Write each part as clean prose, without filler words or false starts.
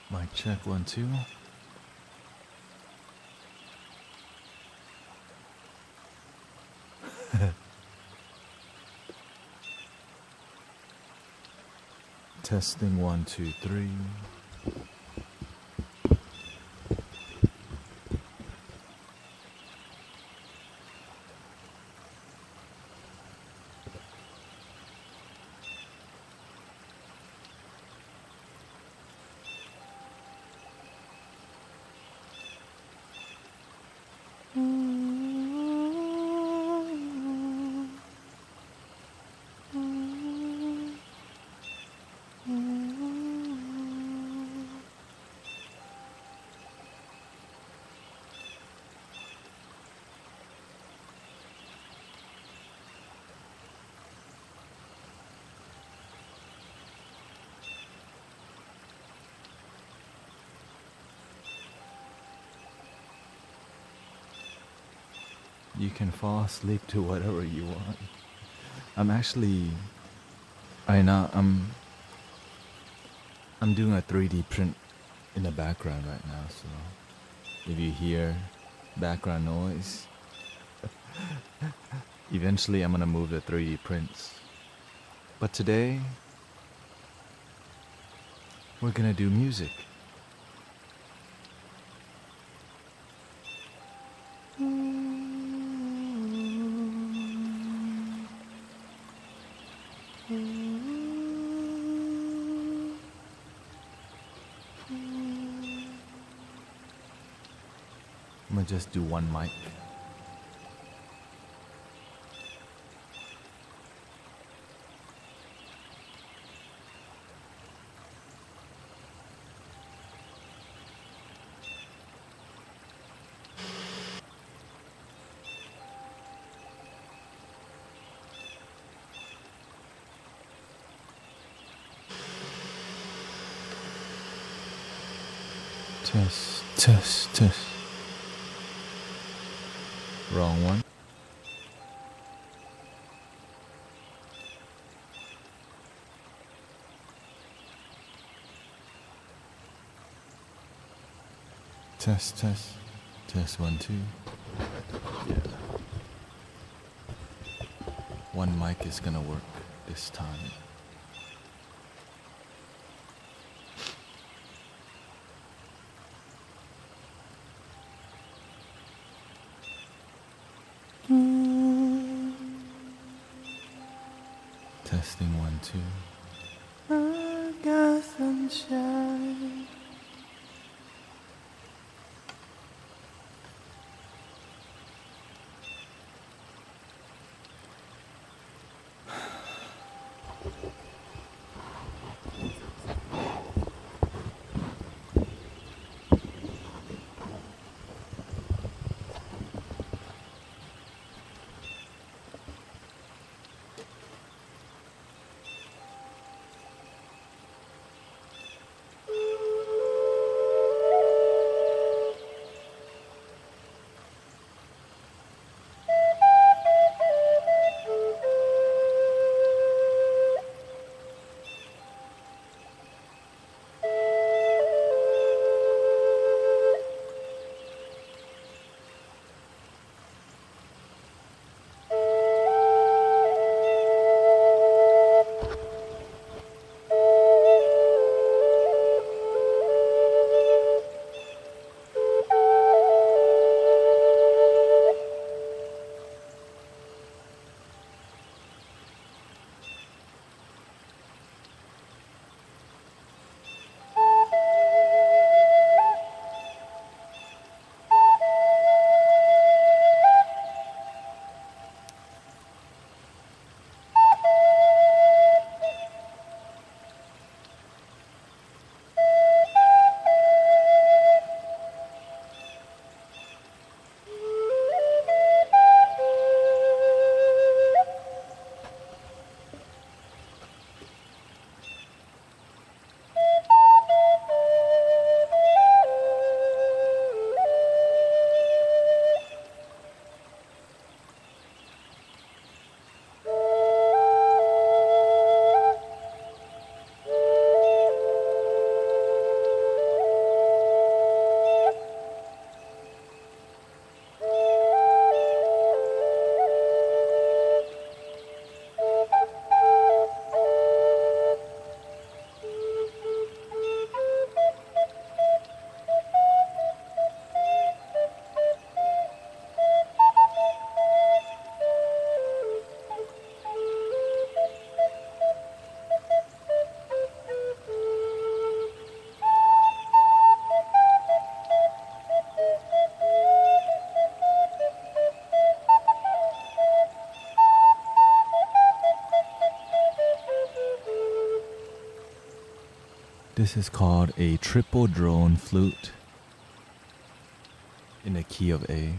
Mic check 1 2. Testing 1 2 3. You can fall asleep to whatever you want. I'm actually right now I'm doing a 3D print in the background right now, so if you hear background noise, eventually I'm gonna move the 3D prints. But today we're gonna do music. I'm gonna just do one mic. Test, test, test. Wrong one. Test, test. Test 1 2. Yeah. One mic is gonna work this time. Testing 1 2. I got sunshine. This is called a triple drone flute in the key of A.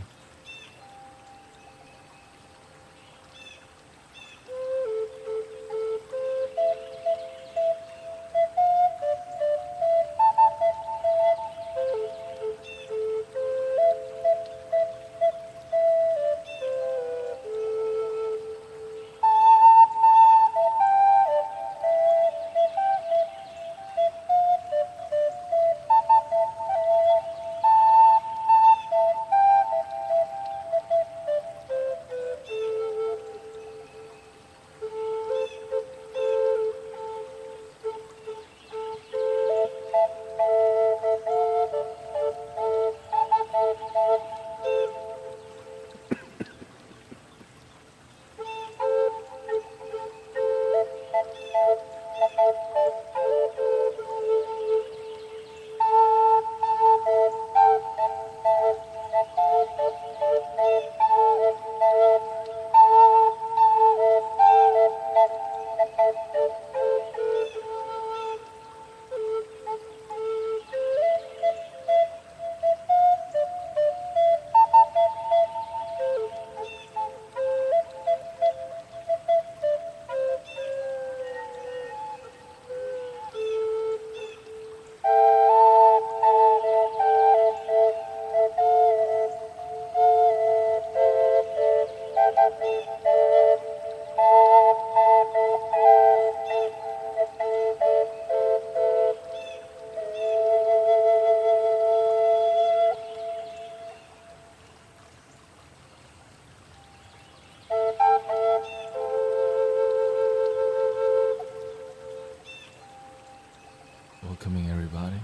Welcoming everybody.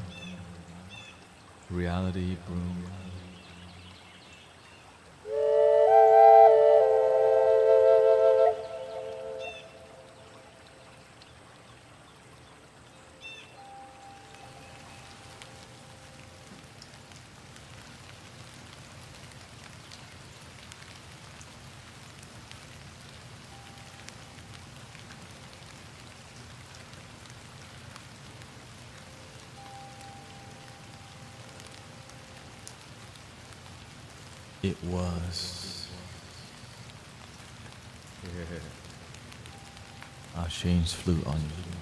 Reality Broom. It was. I'll change flute on you.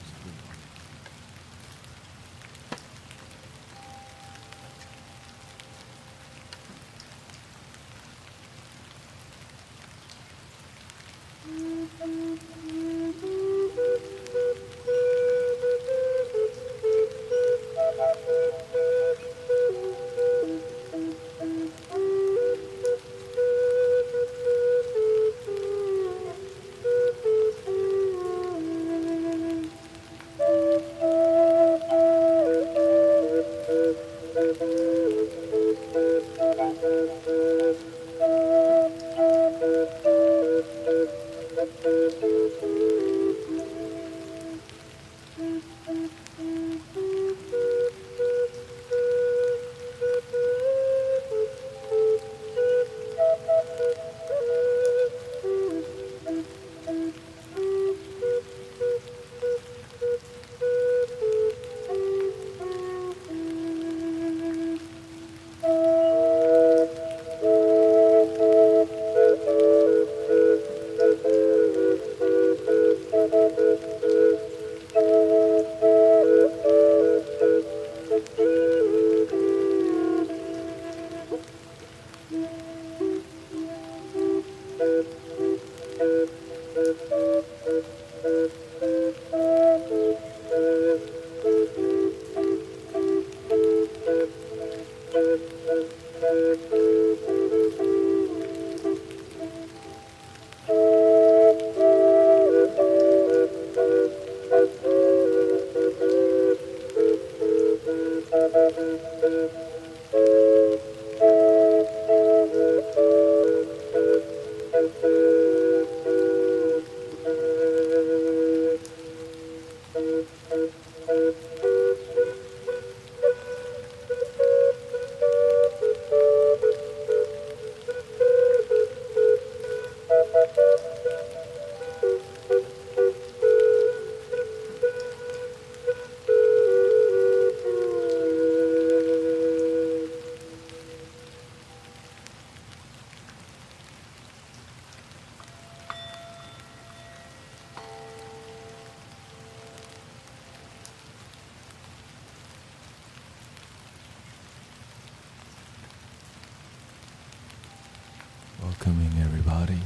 Welcoming everybody.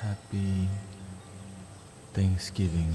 Happy Thanksgiving.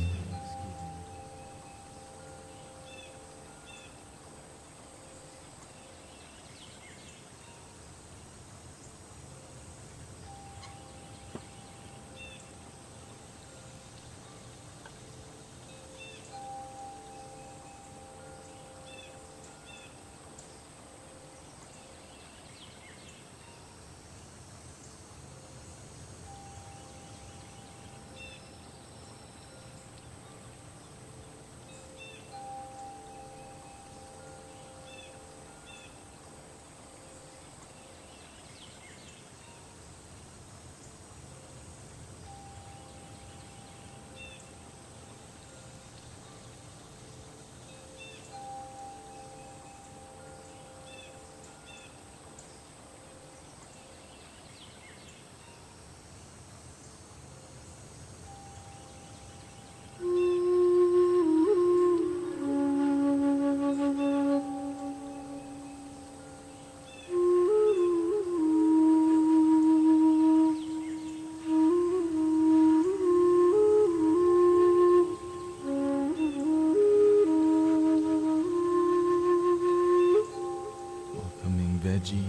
Welcoming veggie,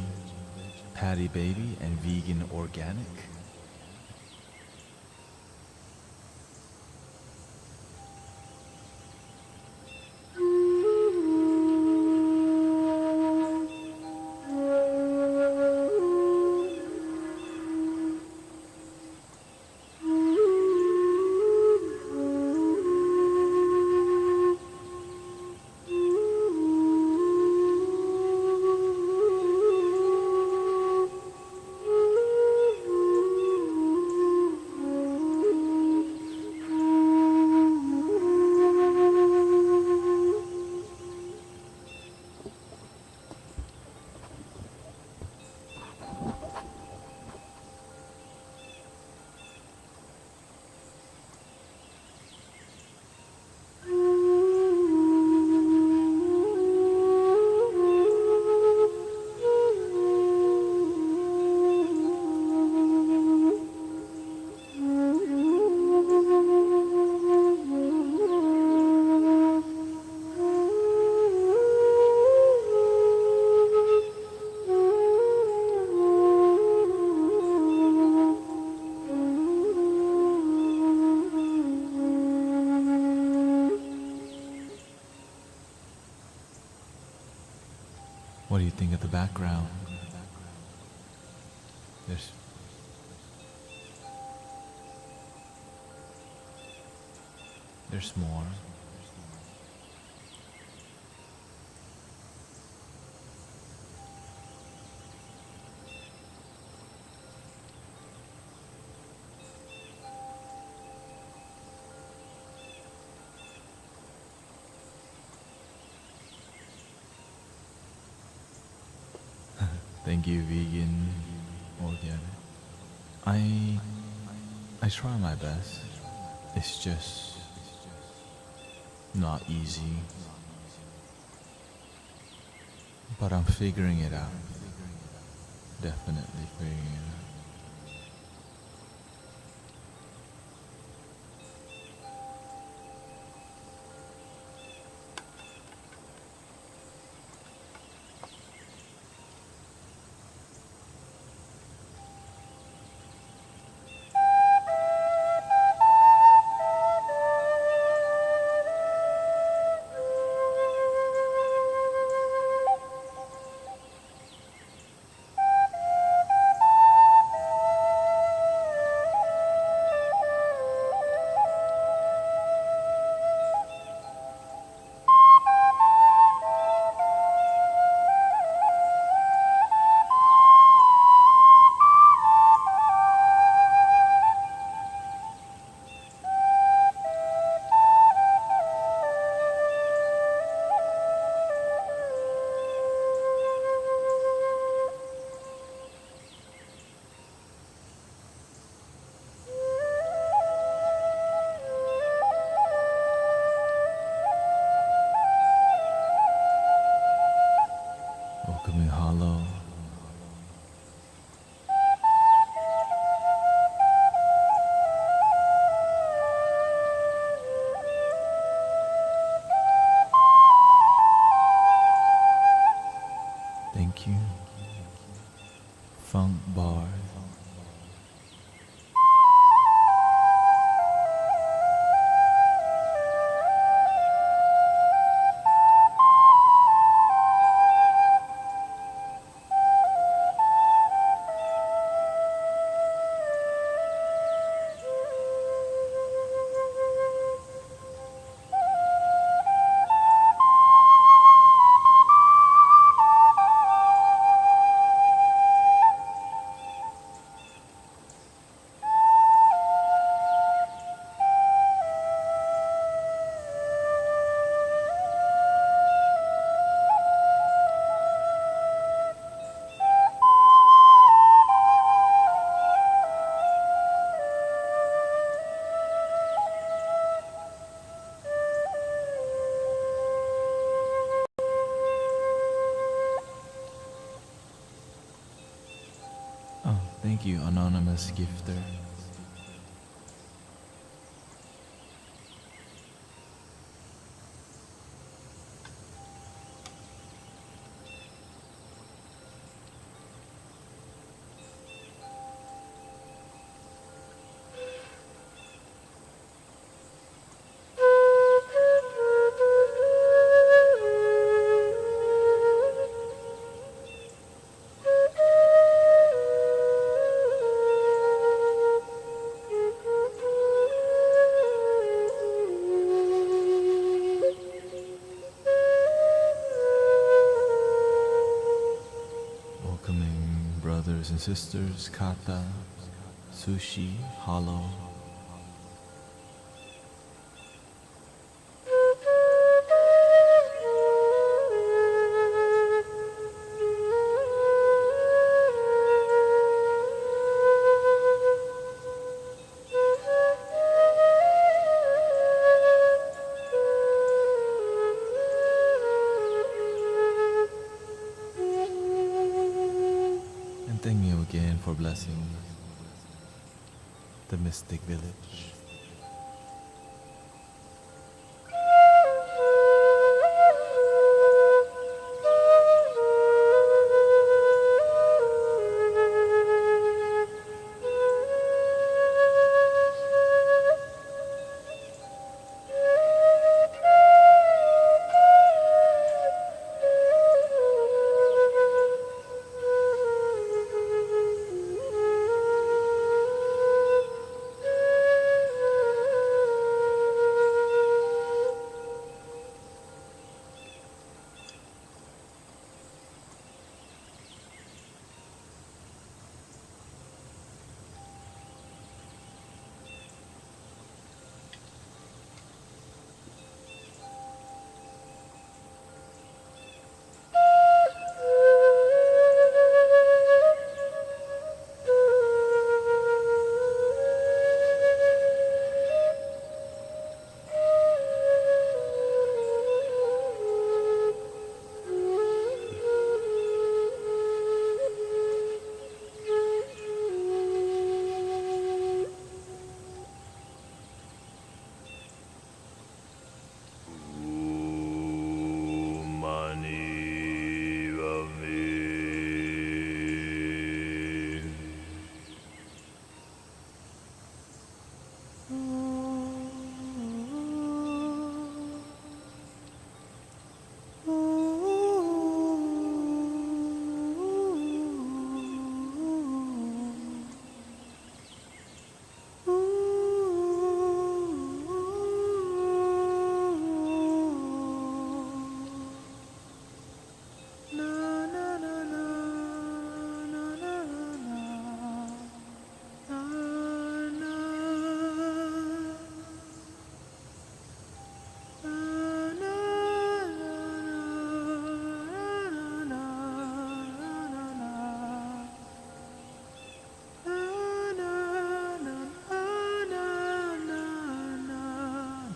patty baby, and vegan organic. everything at the background. There's more. Thank you, vegan organic. I try my best. It's just not easy. But I'm figuring it out. Definitely figuring it out. Welcoming hollow. Thank you. Funk bar. Oh, thank you, anonymous gifter. Welcoming brothers and sisters, kata, sushi, hollow. And thank you again for blessing the Mystic Village.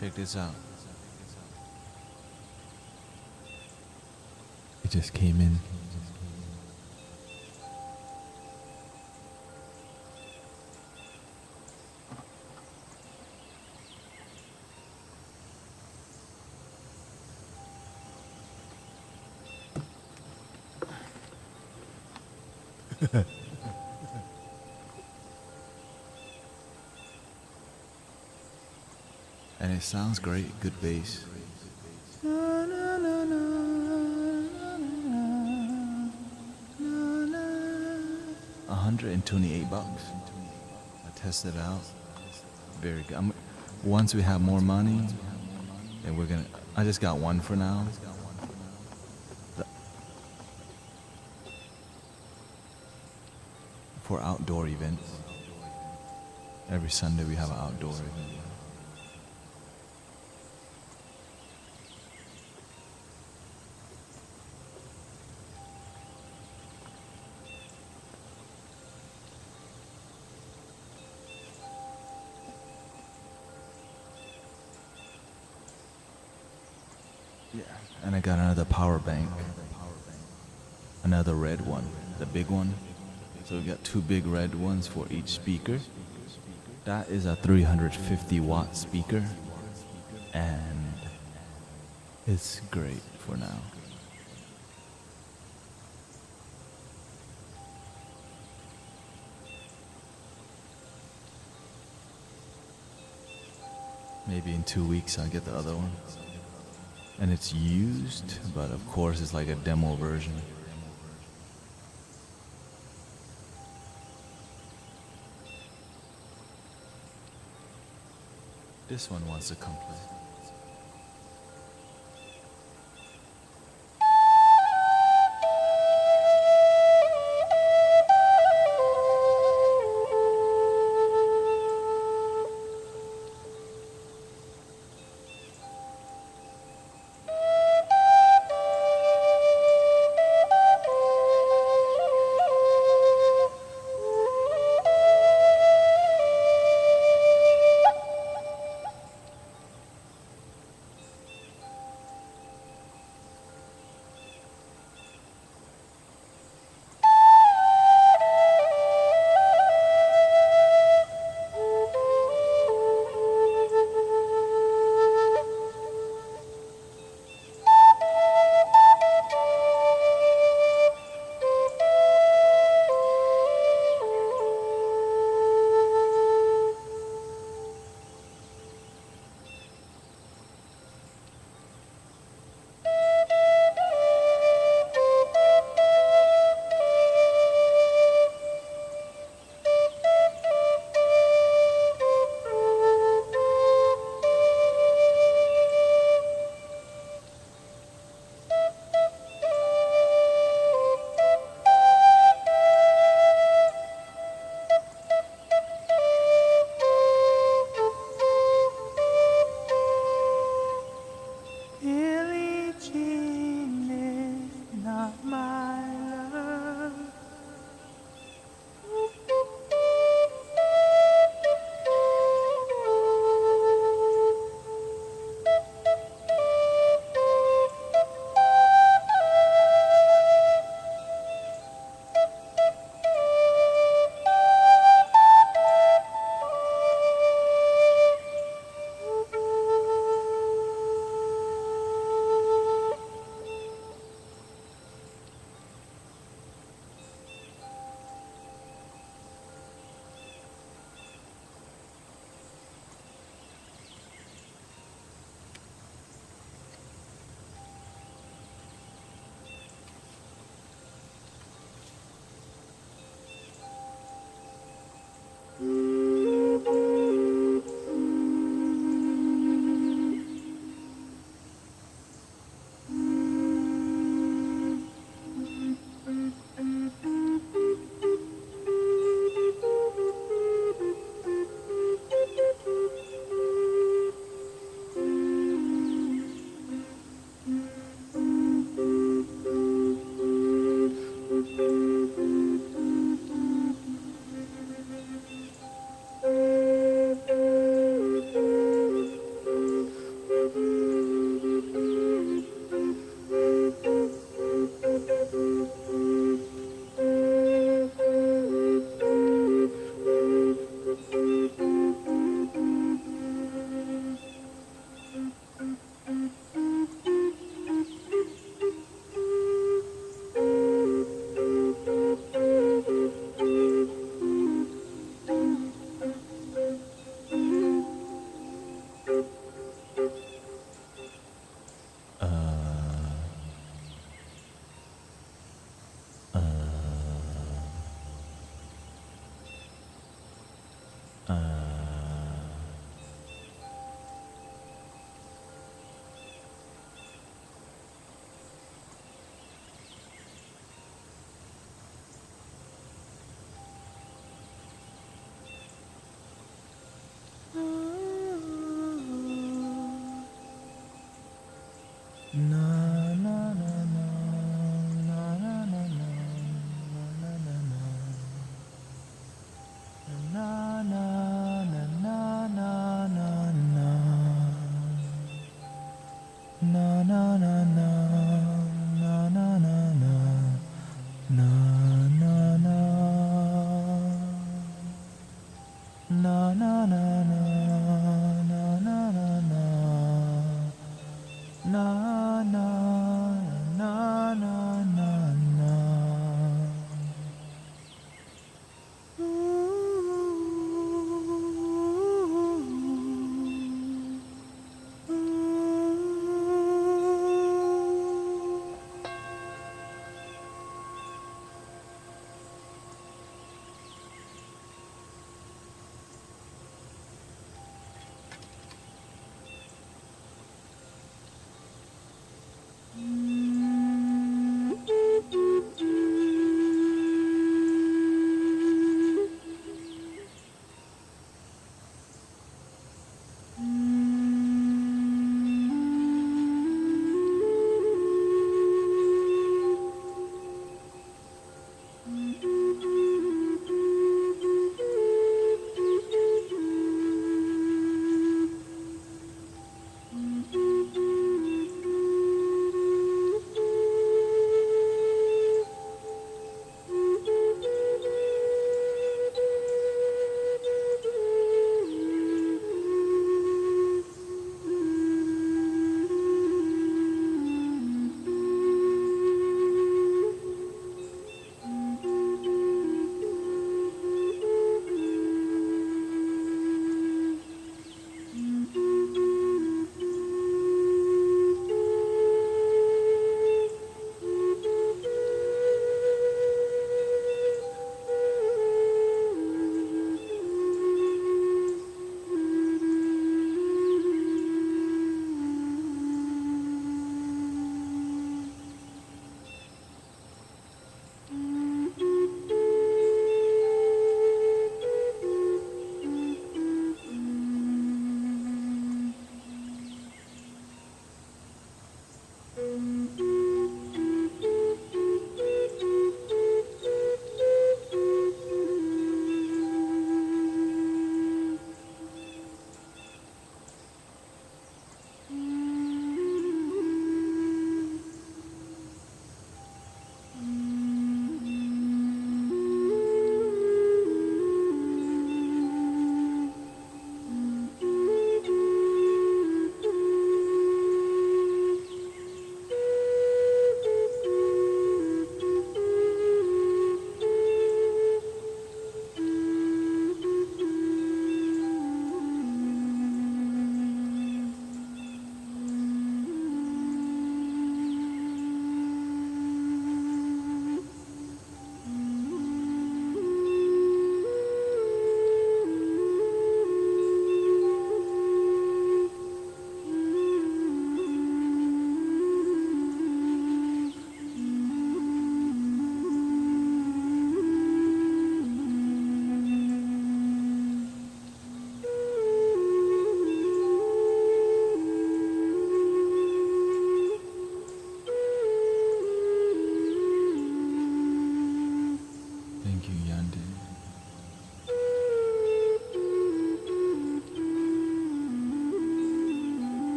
Check this out. It just came in. And it sounds great, good bass. 128 bucks. I tested it out. Very good. Once we have more money, then we're gonna. I just got one for now. For outdoor events. Every Sunday we have an outdoor event. Yeah. And I got another power bank. Another red one, the big one. So we got two big red ones for each speaker. That is a 350 watt speaker. And it's great for now. Maybe in 2 weeks I'll get the other one. And it's used, but of course it's like a demo version. This one wants to come play.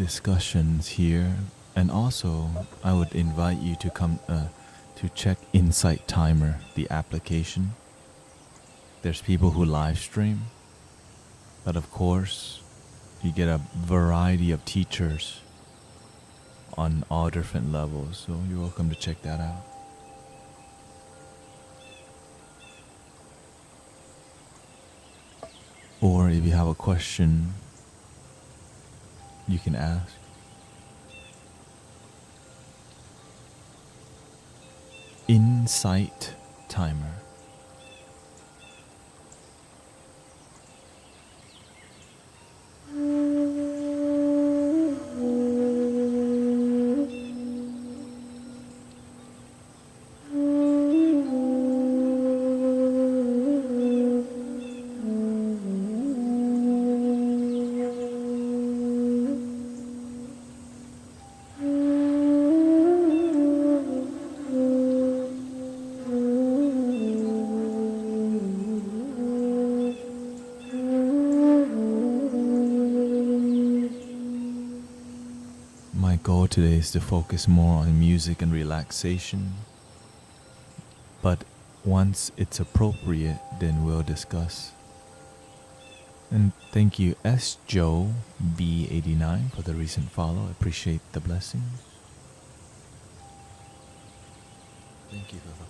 discussions here, and also I would invite you to come to check Insight Timer, the application. There's people who live stream, but of course you get a variety of teachers on all different levels, so you're welcome to check that out. Or if you have a question, you can ask. Insight Timer. My goal today is to focus more on music and relaxation, but once it's appropriate, then we'll discuss. And thank you S. Joe B89 for the recent follow. I appreciate the blessings. Thank you for the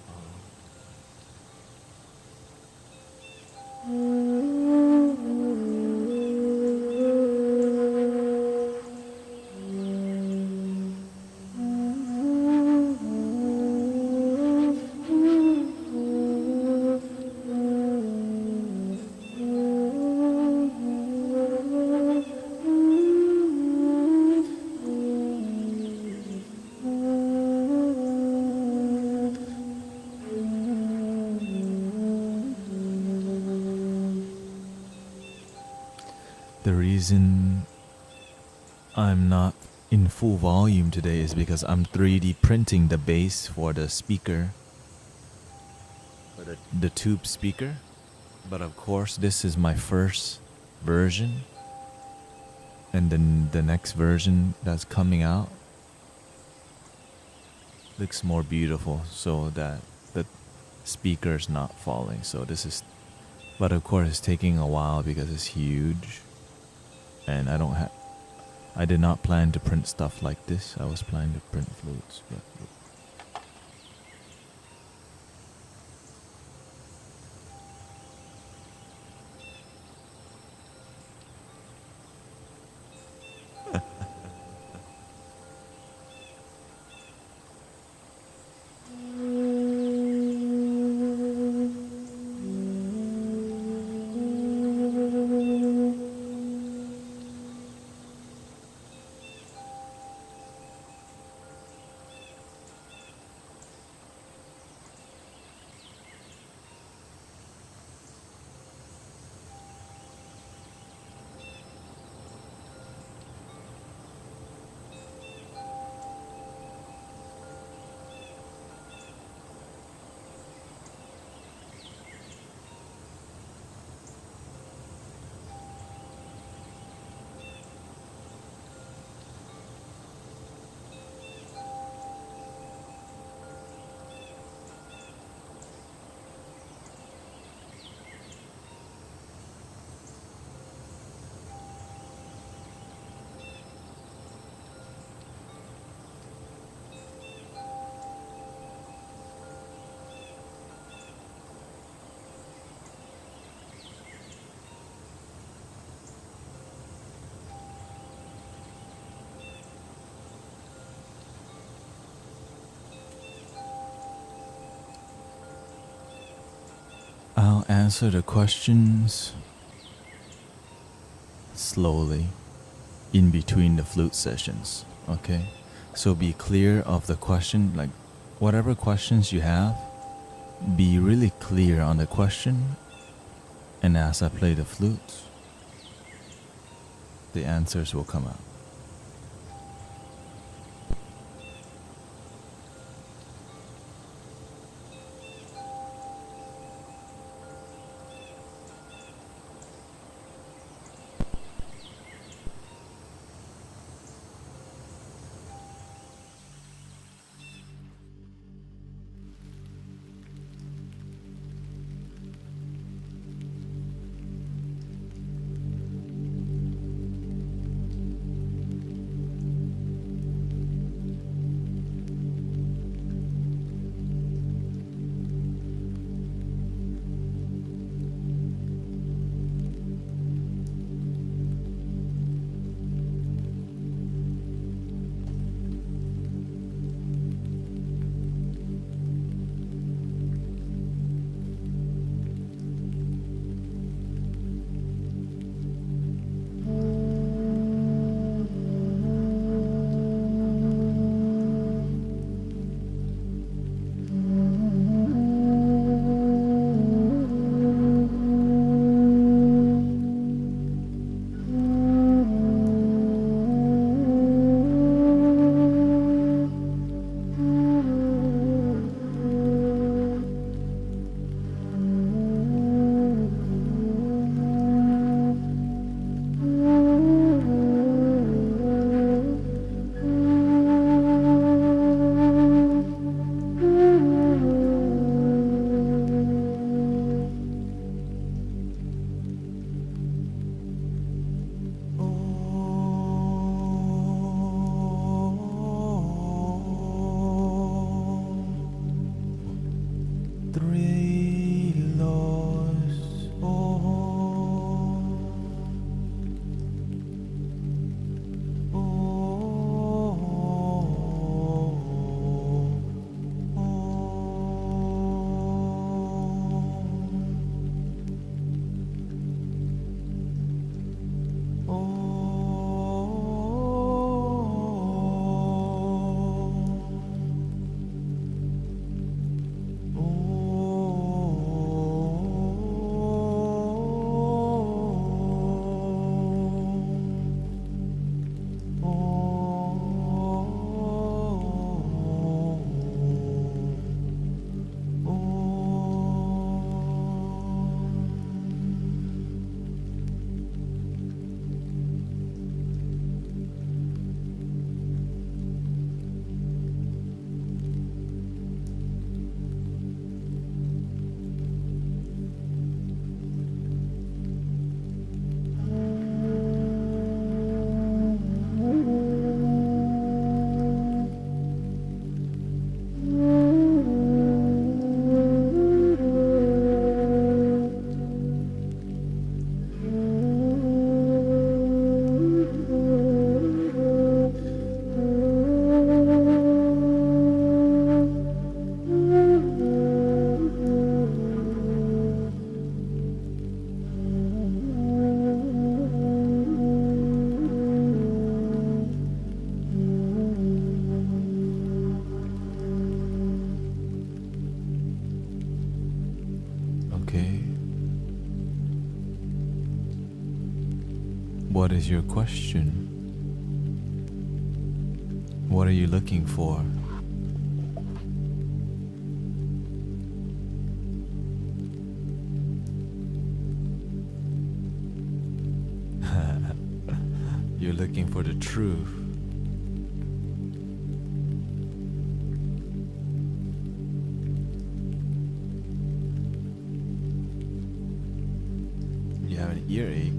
The reason I'm not in full volume today is because I'm 3D printing the base for the speaker, for the tube speaker. But of course, this is my first version, and then the next version that's coming out looks more beautiful, so that the speaker's not falling. So this is, but of course, it's taking a while because it's huge. And I did not plan to print stuff like this. I was planning to print flutes, but I'll answer the questions slowly in between the flute sessions, okay? So be clear of the question, like whatever questions you have, be really clear on the question, and as I play the flutes, the answers will come out. three lost. Oh. What is your question? What are you looking for? You're looking for the truth. You have an earache.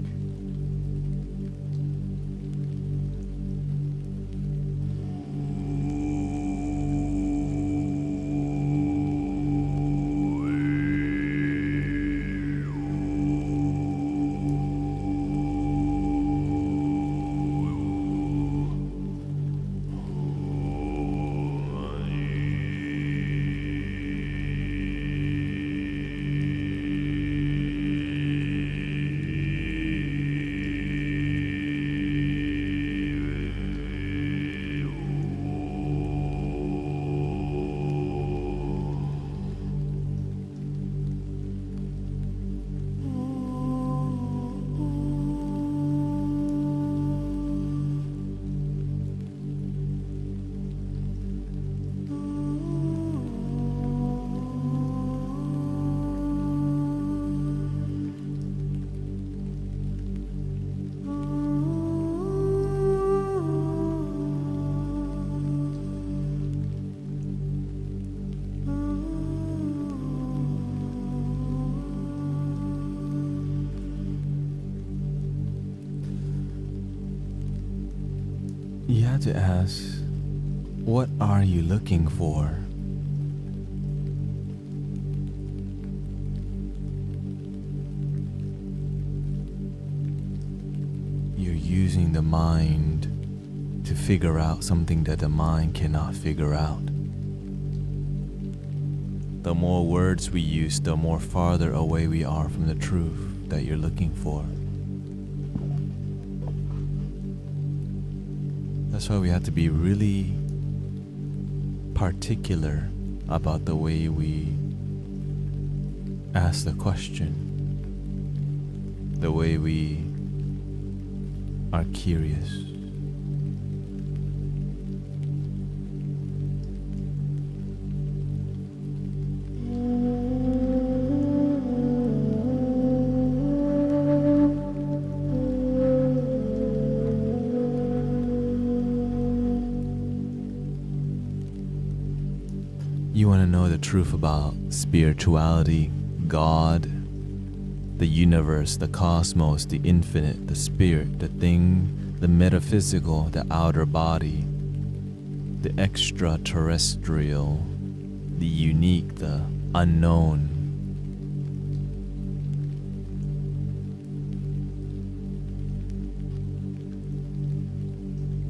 You have to ask, what are you looking for? You're using the mind to figure out something that the mind cannot figure out. The more words we use, the more farther away we are from the truth that you're looking for. That's why we have to be really particular about the way we ask the question, the way we are curious. You want to know the truth about spirituality, God, the universe, the cosmos, the infinite, the spirit, the thing, the metaphysical, the outer body, the extraterrestrial, the unique, the unknown.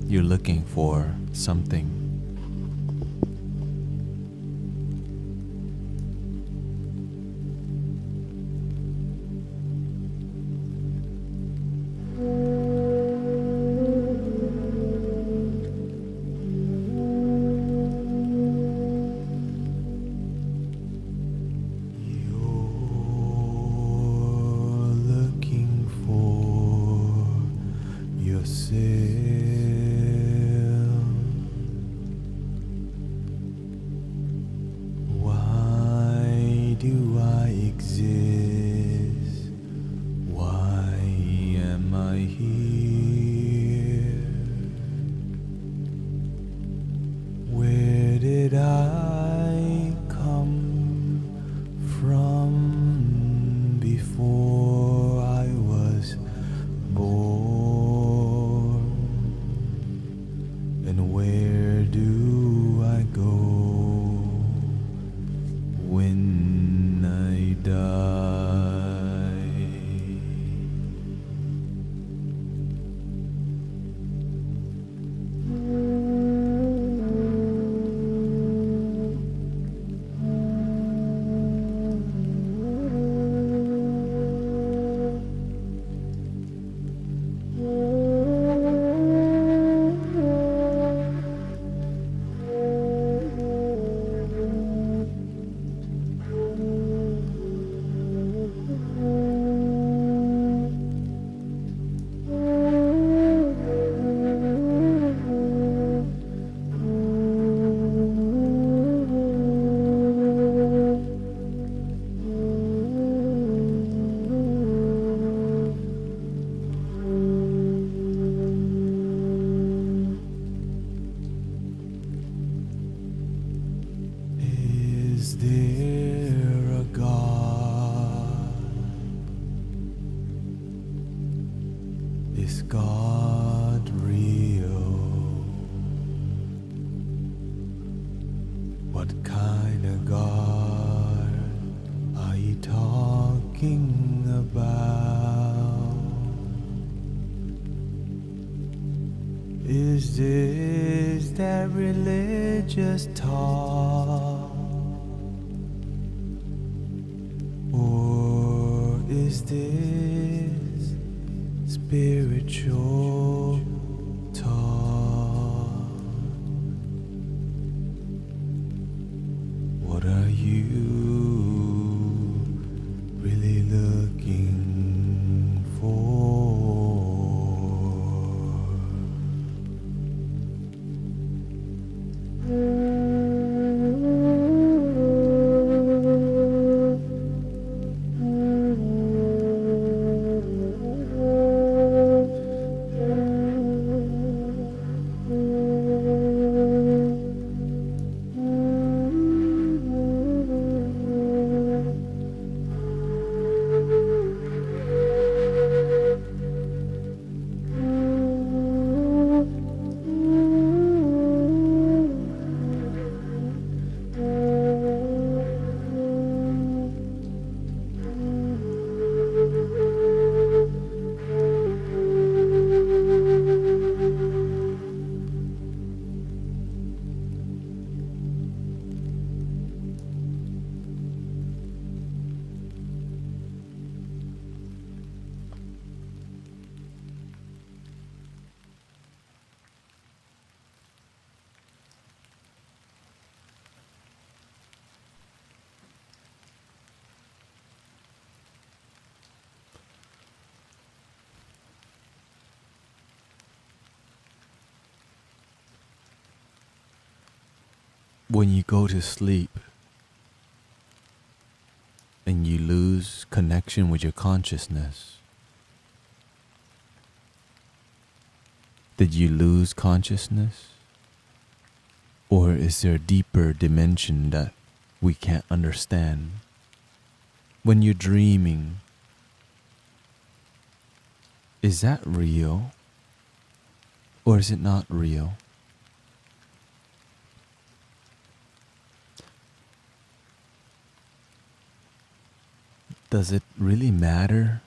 You're looking for something. Is this that religious talk? Or is this spiritual talk? What are you really looking for? When you go to sleep and you lose connection with your consciousness, did you lose consciousness? Or is there a deeper dimension that we can't understand? When you're dreaming, is that real? Or is it not real? Does it really matter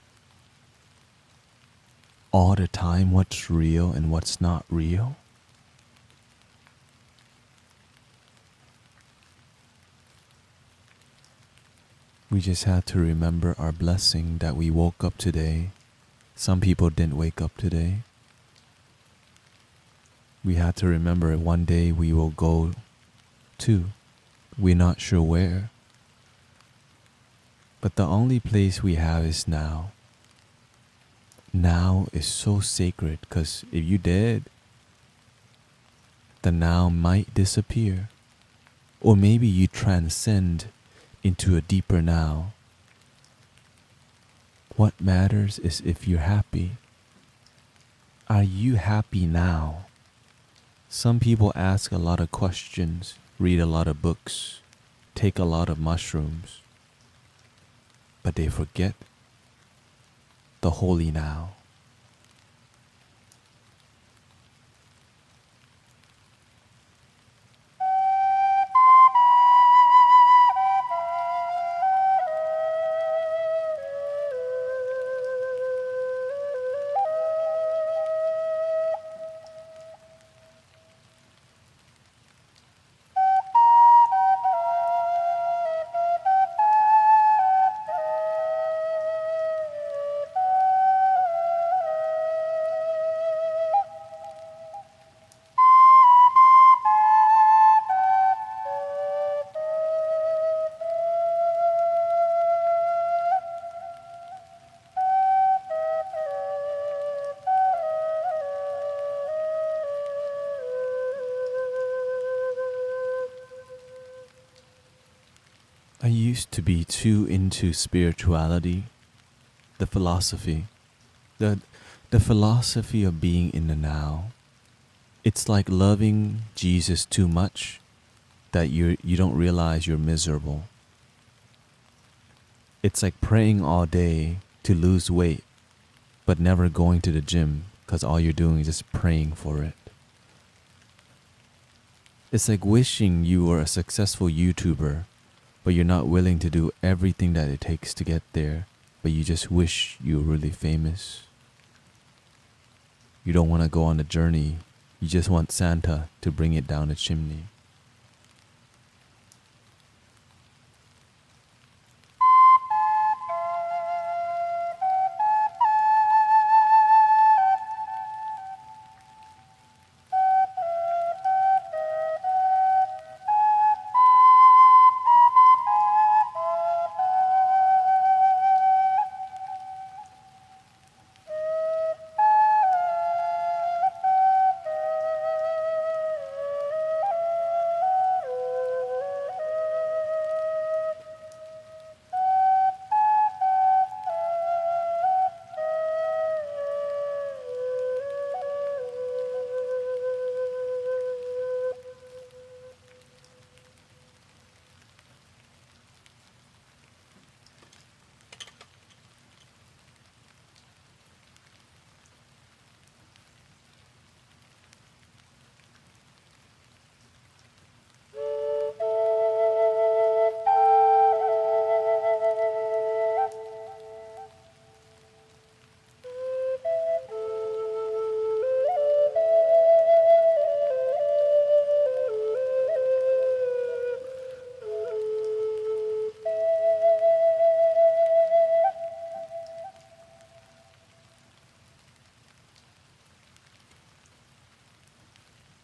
all the time what's real and what's not real? We just had to remember our blessing that we woke up today. Some people didn't wake up today. We had to remember one day we will go to. We're not sure where. But the only place we have is now. Now is so sacred because if you did, the now might disappear. Or maybe you transcend into a deeper now. What matters is if you're happy. Are you happy now? Some people ask a lot of questions, read a lot of books, take a lot of mushrooms, but they forget the holy now. I used to be too into spirituality, the philosophy, the philosophy of being in the now. It's like loving Jesus too much that you don't realize you're miserable. It's like praying all day to lose weight, but never going to the gym because all you're doing is just praying for it. It's like wishing you were a successful YouTuber, but you're not willing to do everything that it takes to get there, but you just wish you were really famous. You don't want to go on the journey. You just want Santa to bring it down the chimney.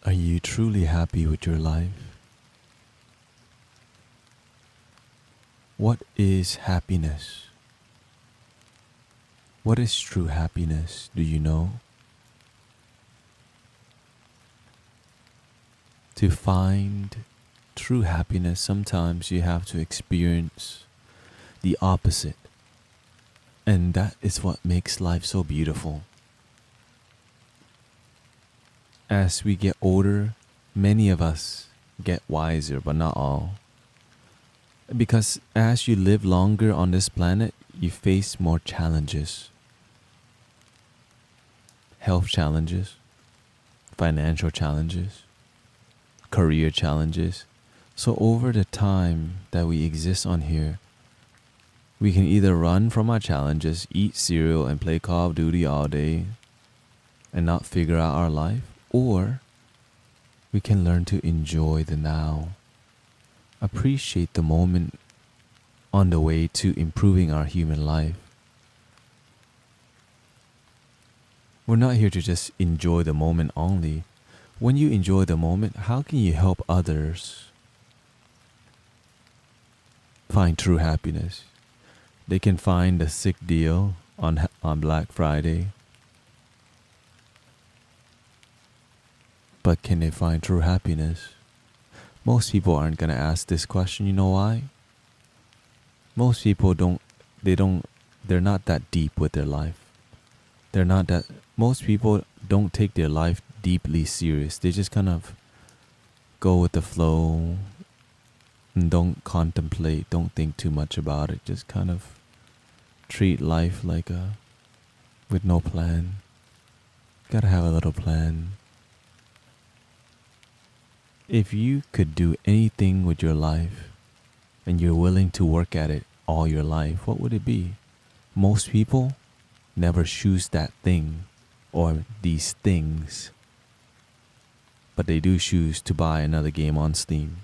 Are you truly happy with your life? What is happiness? What is true happiness? Do you know? To find true happiness, sometimes you have to experience the opposite. And that is what makes life so beautiful. As we get older, many of us get wiser, but not all. Because as you live longer on this planet, you face more challenges. Health challenges, financial challenges, career challenges. So over the time that we exist on here, We can either run from our challenges, eat cereal, and play Call of Duty all day and not figure out our life, or we can learn to enjoy the now, appreciate the moment on the way to improving our human life. We're not here to just enjoy the moment only. When you enjoy the moment, how can you help others find true happiness? They can find a sick deal on Black Friday, but can they find true happiness? Most people aren't gonna ask this question. You know why? Most people they're not that deep with their life. Most people don't take their life deeply serious. They just kind of go with the flow and don't contemplate, don't think too much about it. Just kind of treat life like with no plan. Gotta have a little plan. If you could do anything with your life and you're willing to work at it all your life, what would it be? Most people never choose that thing or these things, but they do choose to buy another game on Steam.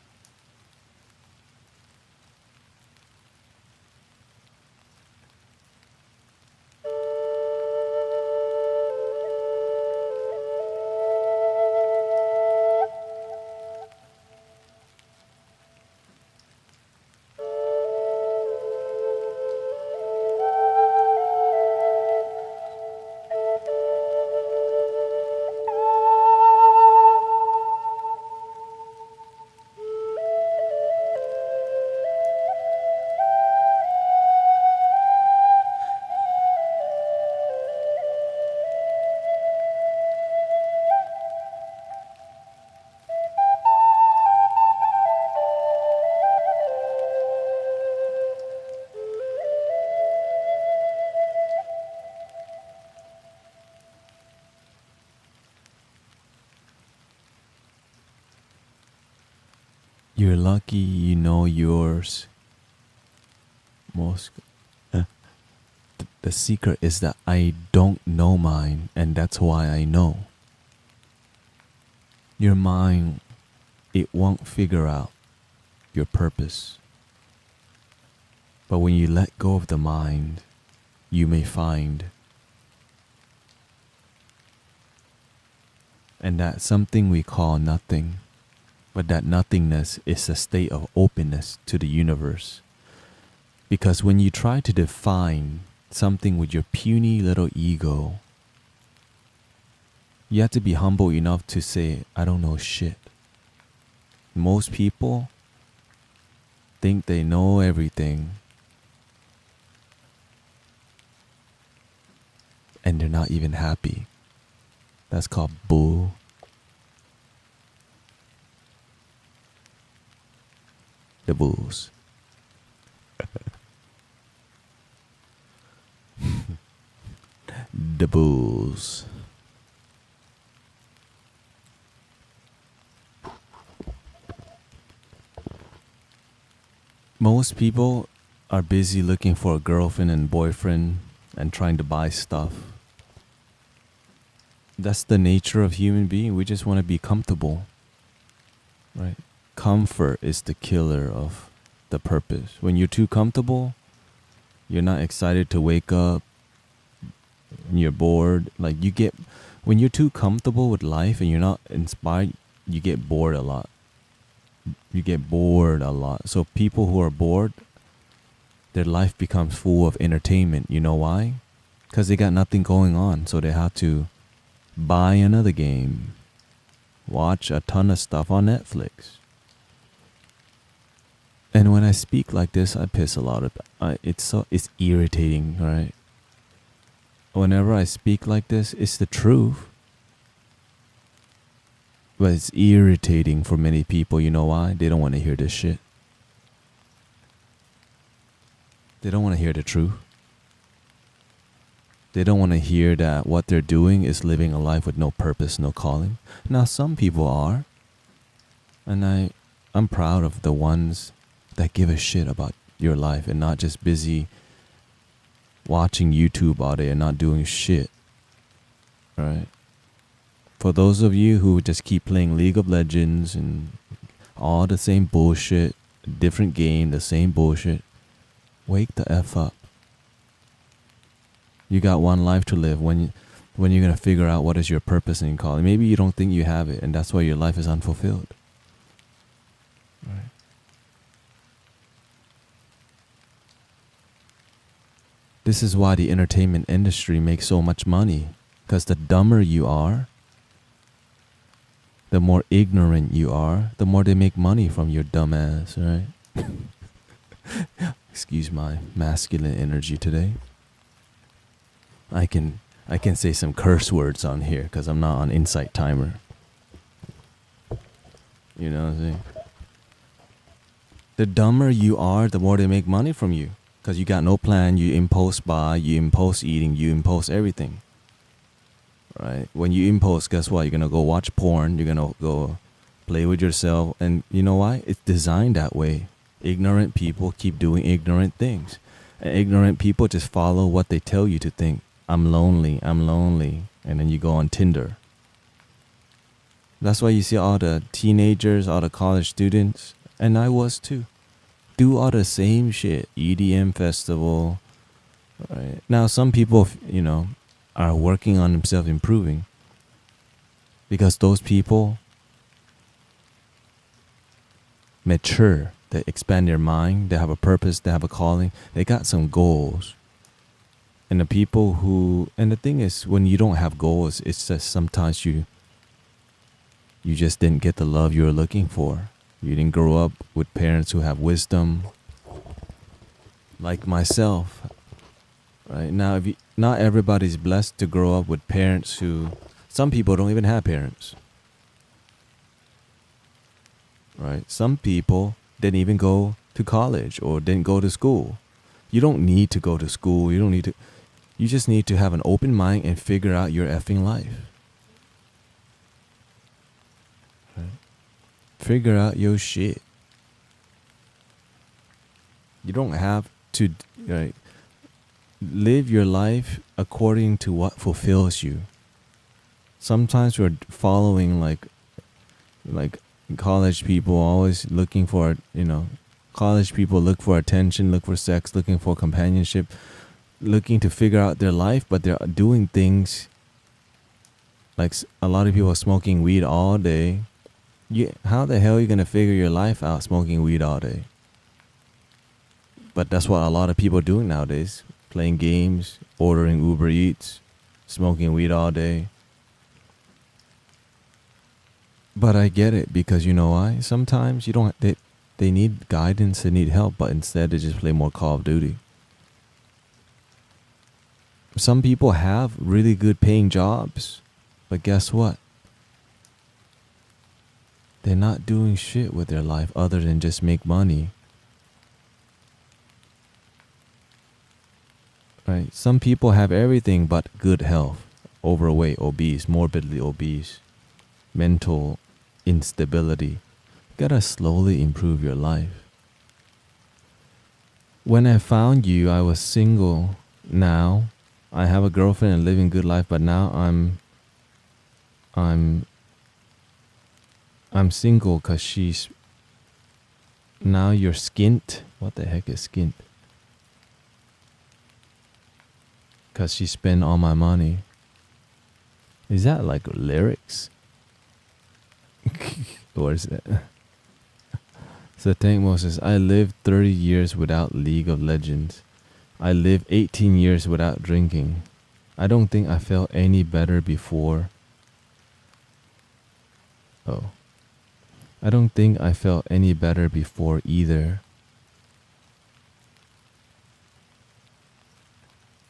You're lucky you know yours. The secret is that I don't know mine, and that's why I know. Your mind, it won't figure out your purpose. But when you let go of the mind, you may find. And that's something we call nothing. But that nothingness is a state of openness to the universe. Because when you try to define something with your puny little ego, you have to be humble enough to say, I don't know shit. Most people think they know everything, and they're not even happy. That's called bull. The bulls. The bulls. Most people are busy looking for a girlfriend and boyfriend and trying to buy stuff. That's the nature of human being. We just want to be comfortable, right? Comfort is the killer of the purpose. When you're too comfortable, you're not excited to wake up, and you're bored. When you're too comfortable with life and you're not inspired, you get bored a lot. So people who are bored, their life becomes full of entertainment. You know why? Because they got nothing going on, so they have to buy another game, watch a ton of stuff on Netflix. And when I speak like this, I piss a lot of. It's irritating, right? Whenever I speak like this, it's the truth. But it's irritating for many people. You know why? They don't want to hear this shit. They don't want to hear the truth. They don't want to hear that what they're doing is living a life with no purpose, no calling. Now, some people are. And I'm proud of the ones that give a shit about your life and not just busy watching YouTube all day and not doing shit. Right? For those of you who just keep playing League of Legends and all the same bullshit, different game, the same bullshit, wake the F up. You got one life to live. When you're gonna figure out what is your purpose in calling. Maybe you don't think you have it, and that's why your life is unfulfilled. Right? This is why the entertainment industry makes so much money. Because the dumber you are, the more ignorant you are, the more they make money from your dumb ass, right? Excuse my masculine energy today. I can say some curse words on here because I'm not on Insight Timer. You know what I'm saying? The dumber you are, the more they make money from you. Because you got no plan, you impulse buy, you impulse eating, you impulse everything. Right? When you impulse, guess what? You're going to go watch porn, you're going to go play with yourself. And you know why? It's designed that way. Ignorant people keep doing ignorant things. And ignorant people just follow what they tell you to think. I'm lonely. And then you go on Tinder. That's why you see all the teenagers, all the college students, and I was too, do all the same shit. EDM festival. Right? Now some people, are working on themselves improving. Because those people mature. They expand their mind. They have a purpose. They have a calling. They got some goals. And the people and the thing is, when you don't have goals, it's just sometimes you just didn't get the love you were looking for. You didn't grow up with parents who have wisdom. Like myself. Right? Now, not everybody's blessed to grow up with parents who... Some people don't even have parents. Right? Some people didn't even go to college or didn't go to school. You don't need to go to school. You just need to have an open mind and figure out your effing life. Right? Figure out your shit. You don't have to live your life according to what fulfills you. Sometimes we're following like college people, always looking for, college people look for attention, look for sex, looking for companionship, looking to figure out their life, but they're doing things like a lot of people are smoking weed all day. How the hell are you going to figure your life out smoking weed all day? But that's what a lot of people are doing nowadays. Playing games, ordering Uber Eats, smoking weed all day. But I get it, because you know why? Sometimes they need guidance, they need help, but instead they just play more Call of Duty. Some people have really good paying jobs, but guess what? They're not doing shit with their life other than just make money. Right? Some people have everything but good health. Overweight, obese, morbidly obese, mental instability. You gotta slowly improve your life. When I found you, I was single. Now I have a girlfriend and living good life, but now I'm single because she's... Now you're skint. What the heck is skint? Because she spent all my money. Is that like lyrics? What is that? So Tank Moses, I lived 30 years without League of Legends. I lived 18 years without drinking. I don't think I felt any better before. I don't think I felt any better before either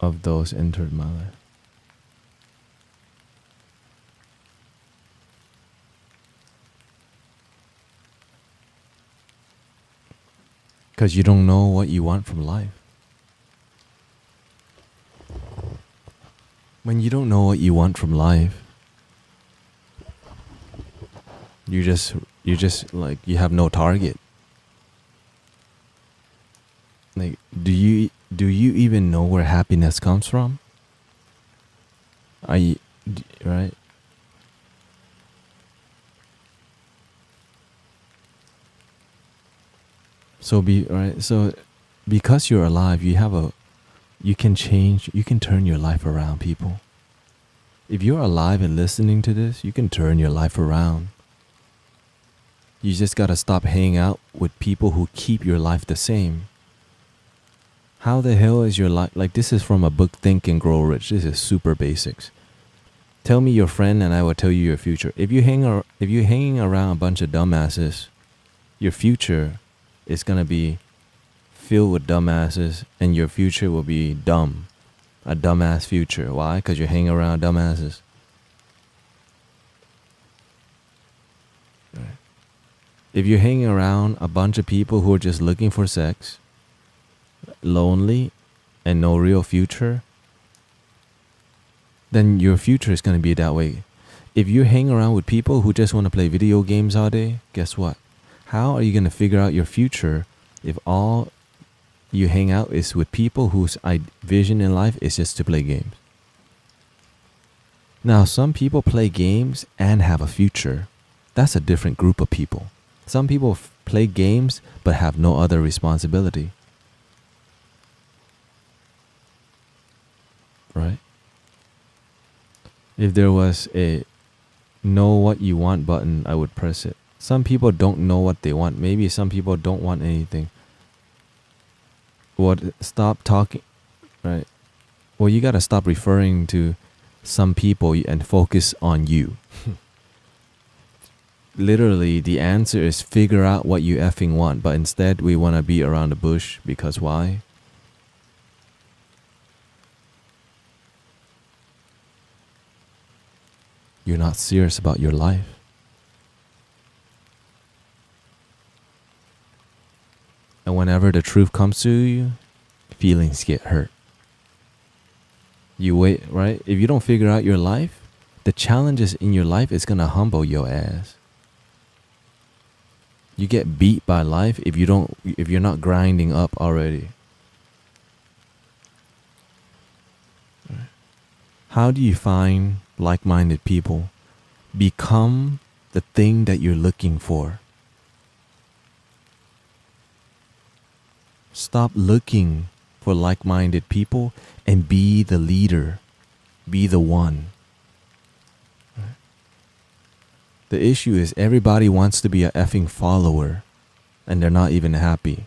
of those entered my life. Because you don't know what you want from life. When you don't know what you want from life, you just like, you have no target. Like, do you even know where happiness comes from? Are you right? So because you're alive, you can change, you can turn your life around, people. If you're alive and listening to this, you can turn your life around. You just gotta stop hanging out with people who keep your life the same. How the hell is your life? Like, this is from a book, Think and Grow Rich. This is super basics. Tell me your friend and I will tell you your future. If you're hanging around a bunch of dumbasses, your future is gonna be filled with dumbasses, and your future will be dumb. A dumbass future. Why? Because you're hanging around dumbasses. Right. If you're hanging around a bunch of people who are just looking for sex, lonely, and no real future, then your future is going to be that way. If you hang around with people who just want to play video games all day, guess what? How are you going to figure out your future if all you hang out is with people whose vision in life is just to play games? Now, some people play games and have a future. That's a different group of people. Some people play games but have no other responsibility. Right? If there was a know what you want button, I would press it. Some people don't know what they want. Maybe some people don't want anything. Stop talking, right? Well, you gotta stop referring to some people and focus on you. Literally, the answer is figure out what you effing want, but instead we wanna be around the bush because why? You're not serious about your life. And whenever the truth comes to you, feelings get hurt. You wait, right? If you don't figure out your life, the challenges in your life is gonna humble your ass. You get beat by life if you're not grinding up already. How do you find like-minded people? Become the thing that you're looking for. Stop looking for like-minded people and be the leader. Be the one. The issue is everybody wants to be a effing follower and they're not even happy.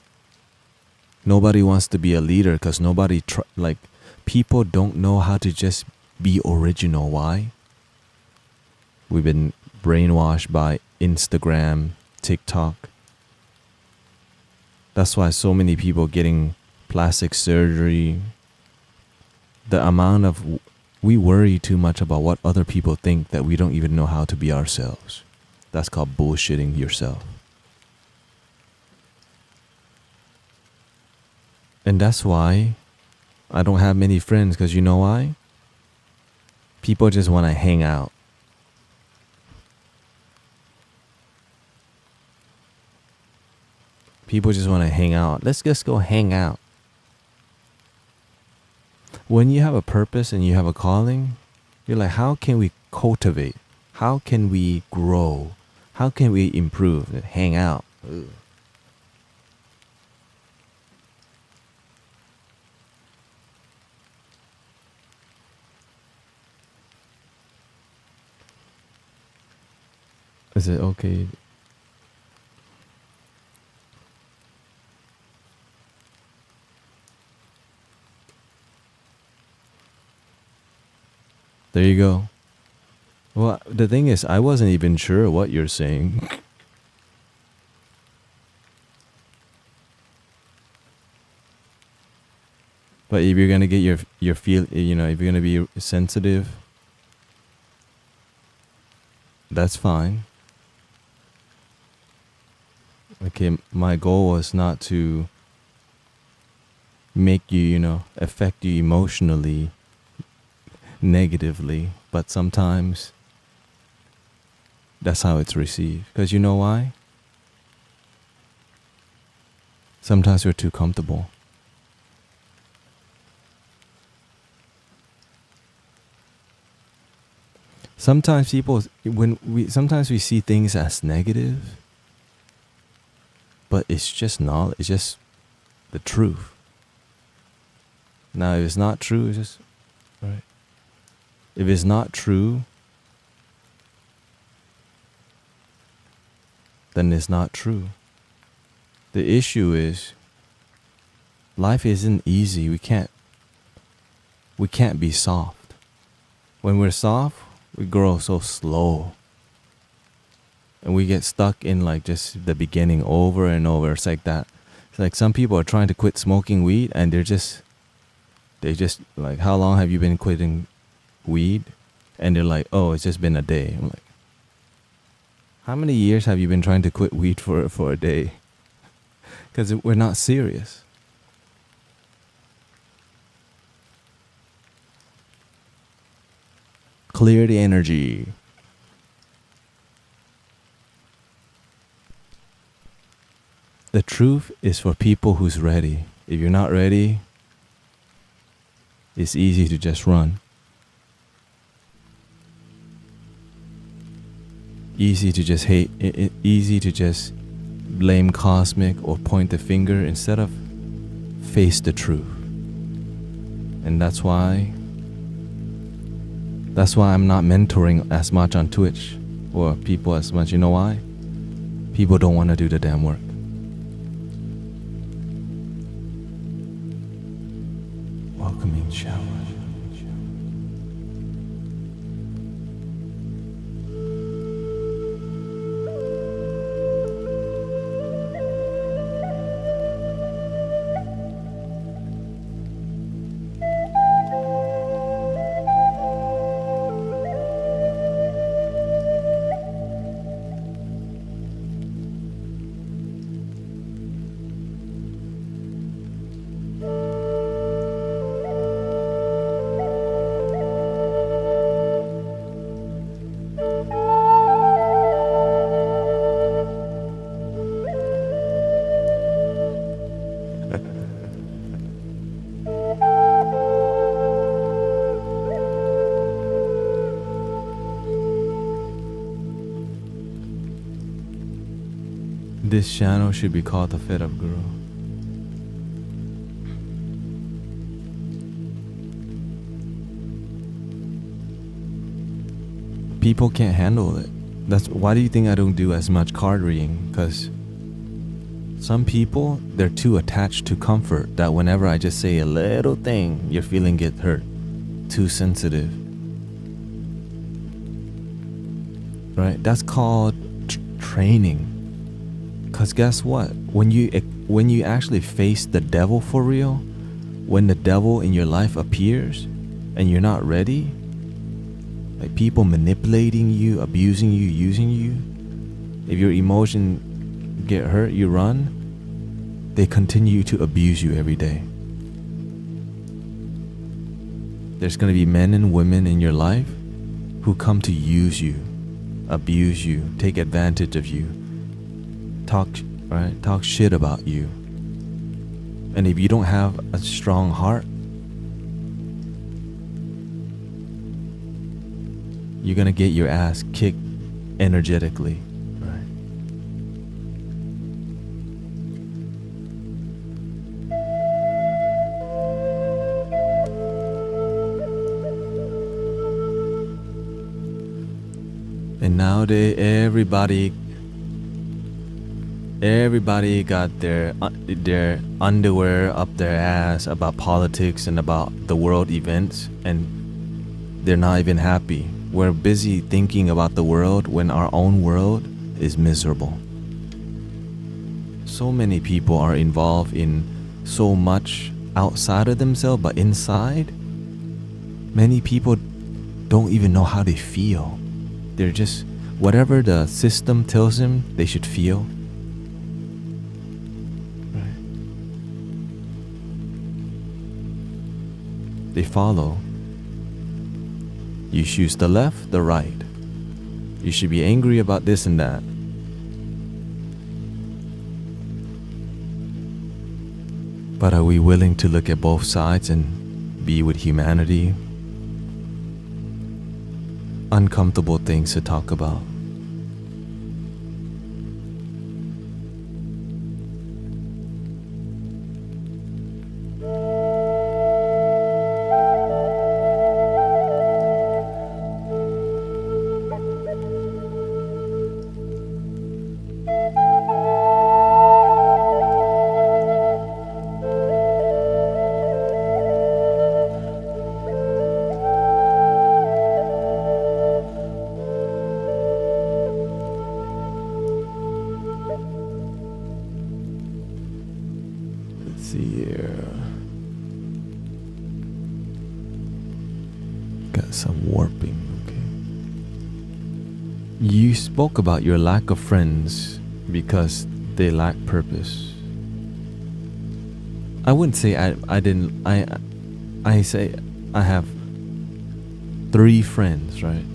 Nobody wants to be a leader because people don't know how to just be original. Why? We've been brainwashed by Instagram, TikTok. That's why so many people getting plastic surgery. The amount of we worry too much about what other people think that we don't even know how to be ourselves. That's called bullshitting yourself. And that's why I don't have many friends, because you know why? People just want to hang out. People just want to hang out. Let's just go hang out. When you have a purpose and you have a calling, you're like, how can we cultivate? How can we grow? How can we improve? Hang out. Ugh. Is it okay? There you go. Well, the thing is, I wasn't even sure what you're saying. But if you're gonna get your feel, if you're gonna be sensitive, that's fine. Okay, my goal was not to make you, affect you emotionally negatively, but sometimes that's how it's received. Because you know why? Sometimes we're too comfortable. Sometimes sometimes we see things as negative, but it's just knowledge. It's just the truth. Now, if it's not true, it's just right. If it's not true, then it's not true. The issue is life isn't easy. We can't be soft. When we're soft, we grow so slow. And we get stuck in like just the beginning over and over. It's like that. It's like some people are trying to quit smoking weed and they just like, how long have you been quitting weed? And they're like, oh, it's just been a day. I'm like, how many years have you been trying to quit weed for a day? Because we're not serious. Clear the energy. The truth is for people who's ready. If you're not ready, it's easy to just run. Easy to just hate, easy to just blame cosmic or point the finger instead of face the truth. And that's why I'm not mentoring as much on Twitch or people as much. You know why? People don't want to do the damn work. Welcoming shower. This channel should be called the Fed Up Guru. People can't handle it. That's why do you think I don't do as much card reading? Because some people, they're too attached to comfort that whenever I just say a little thing, your feeling gets hurt. Too sensitive. Right? That's called training. Because guess what? When you actually face the devil for real, when the devil in your life appears and you're not ready, like people manipulating you, abusing you, using you, if your emotion get hurt, you run, they continue to abuse you every day. There's going to be men and women in your life who come to use you, abuse you, take advantage of you, talk shit about you. And if you don't have a strong heart, you're gonna get your ass kicked energetically, right? And nowadays everybody got their underwear up their ass about politics and about the world events, and they're not even happy. We're busy thinking about the world when our own world is miserable. So many people are involved in so much outside of themselves, but inside, many people don't even know how they feel. They're just, whatever the system tells them they should feel. They follow. You choose the left, the right. You should be angry about this and that. But are we willing to look at both sides and be with humanity? uncomfortable things to talk about. Let's see here. Got some warping, okay. You spoke about your lack of friends because they lack purpose. I wouldn't say I say I have 3 friends, right?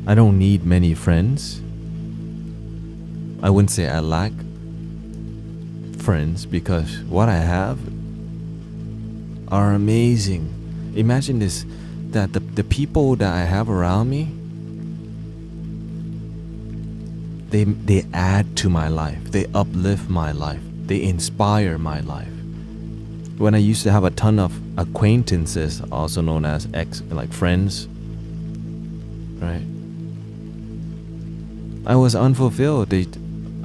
I don't need many friends. I wouldn't say I lack friends because what I have are amazing. Imagine this, that the people that I have around me, they add to my life. They uplift my life. They inspire my life. When I used to have a ton of acquaintances, also known as friends, right? I was unfulfilled.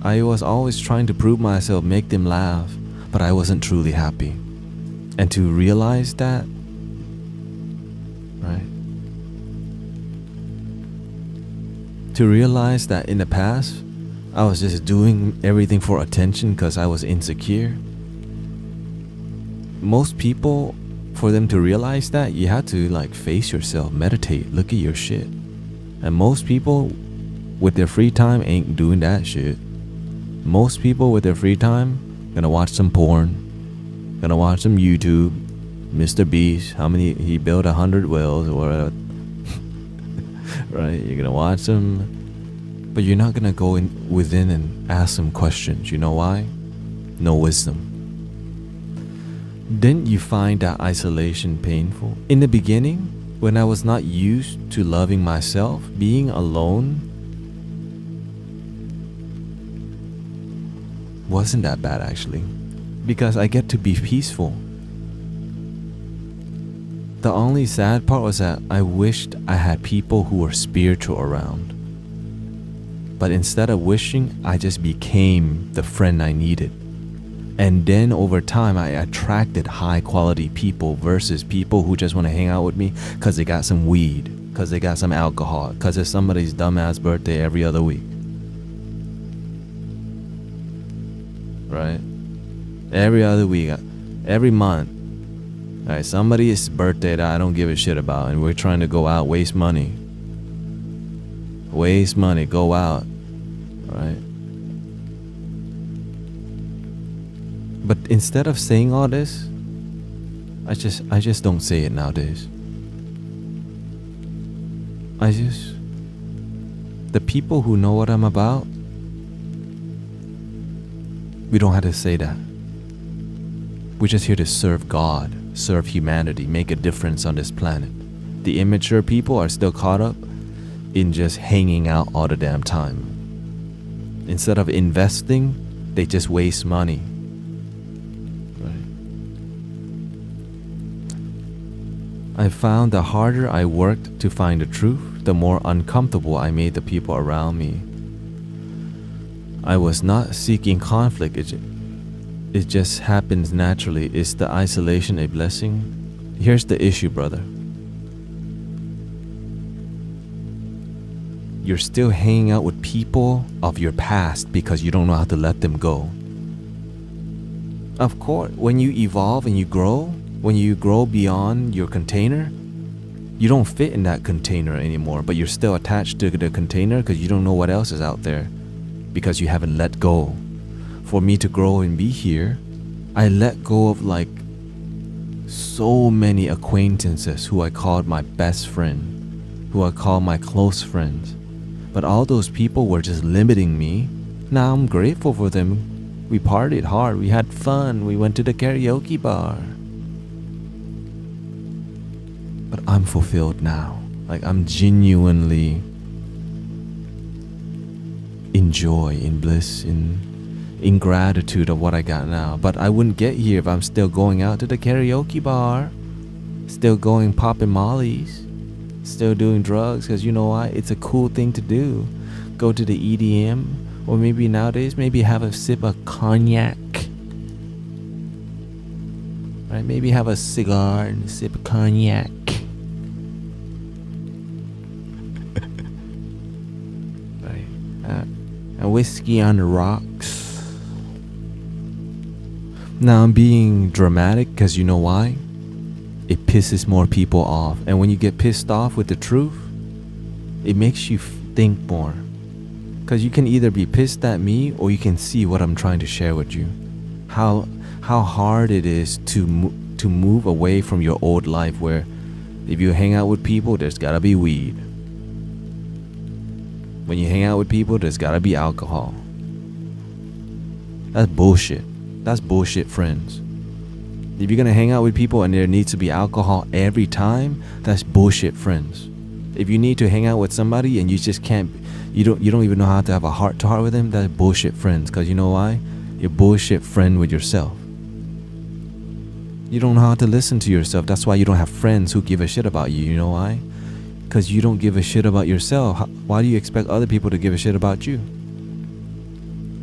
I was always trying to prove myself, make them laugh, but I wasn't truly happy. And to realize that, right? To realize that in the past, I was just doing everything for attention because I was insecure. Most people, for them to realize that, you have to face yourself, meditate, look at your shit. And most people with their free time ain't doing that shit. Most people with their free time gonna watch some porn, gonna watch some YouTube, Mr. Beast, how many he built 100 wells or whatever. Right? You're gonna watch them, but you're not gonna go within and ask some questions. You know why? No wisdom. Didn't you find that isolation painful? In the beginning, when I was not used to loving myself, being alone wasn't that bad actually, because I get to be peaceful. The only sad part was that I wished I had people who were spiritual around. But instead of wishing, I just became the friend I needed. And then over time, I attracted high quality people versus people who just want to hang out with me because they got some weed, because they got some alcohol, because it's somebody's dumbass birthday every other week. Right? Every other week, every month. Alright, somebody's birthday that I don't give a shit about, and we're trying to go out, waste money, go out, right? But instead of saying all this, I just don't say it nowadays. The people who know what I'm about, we don't have to say that. We're just here to serve God, serve humanity, make a difference on this planet. The immature people are still caught up in just hanging out all the damn time. Instead of investing, they just waste money. Right? I found the harder I worked to find the truth, the more uncomfortable I made the people around me. I was not seeking conflict. It just happens naturally. Is the isolation a blessing? Here's the issue, brother. You're still hanging out with people of your past because you don't know how to let them go. Of course, when you evolve and you grow beyond your container, you don't fit in that container anymore, but you're still attached to the container because you don't know what else is out there because you haven't let go. For me to grow and be here, I let go of so many acquaintances who I called my best friend, who I called my close friends. But all those people were just limiting me. Now I'm grateful for them. We partied hard, we had fun, we went to the karaoke bar. But I'm fulfilled now. Like I'm genuinely in joy, in bliss, in gratitude of what I got now. But I wouldn't get here if I'm still going out to the karaoke bar, still going popping mollies, still doing drugs, because you know why? It's a cool thing to do. Go to the EDM, or maybe nowadays, maybe have a sip of cognac. Right? Maybe have a cigar and sip of cognac. Right? A whiskey on the rocks. Now I'm being dramatic because you know why? It pisses more people off. And when you get pissed off with the truth, it makes you think more. Because you can either be pissed at me or you can see what I'm trying to share with you. How hard it is to move away from your old life where if you hang out with people, there's gotta be weed. When you hang out with people, there's gotta be alcohol. That's bullshit. That's bullshit, friends. If you're gonna hang out with people and there needs to be alcohol every time, that's bullshit, friends. If you need to hang out with somebody and you just can't, you don't even know how to have a heart to heart with them, that's bullshit, friends. Because you know why? You're bullshit friend with yourself. You don't know how to listen to yourself. That's why you don't have friends who give a shit about you. You know why? Because you don't give a shit about yourself. Why do you expect other people to give a shit about you?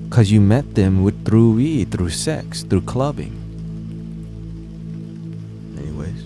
Because you met them through weed, through sex, through clubbing. Anyways.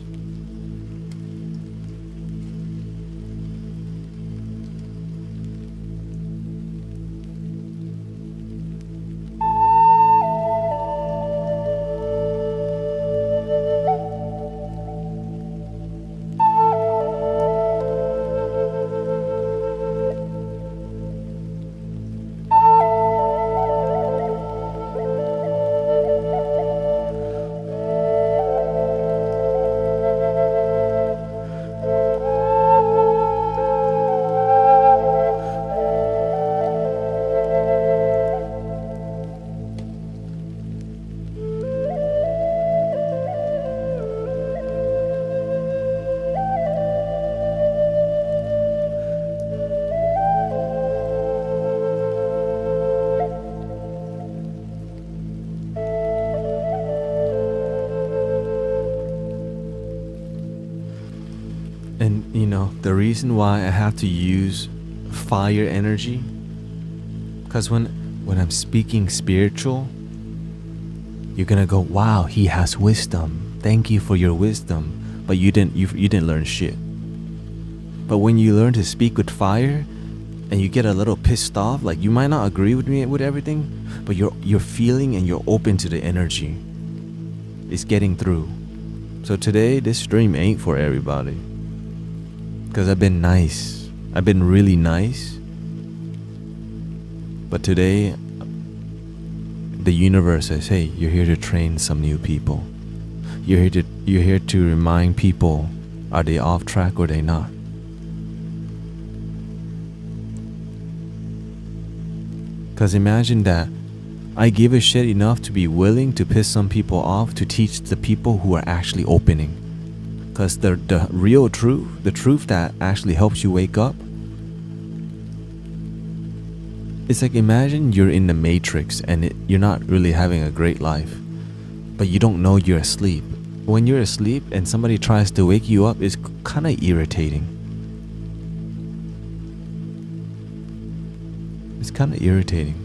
And you know, the reason why I have to use fire energy, because when I'm speaking spiritual, you're gonna go, wow, he has wisdom. Thank you for your wisdom. But you didn't learn shit. But when you learn to speak with fire and you get a little pissed off, like you might not agree with me with everything, but you're feeling and you're open to the energy. It's getting through. So today, this stream ain't for everybody. Because I've been nice. I've been really nice. But today, the universe says, hey, you're here to train some new people. You're here to remind people, are they off track or are they not? Because imagine that I give a shit enough to be willing to piss some people off to teach the people who are actually opening. Because the real truth, the truth that actually helps you wake up, it's like imagine you're in the Matrix and you're not really having a great life, but you don't know you're asleep. When you're asleep and somebody tries to wake you up, it's kind of irritating. It's kind of irritating.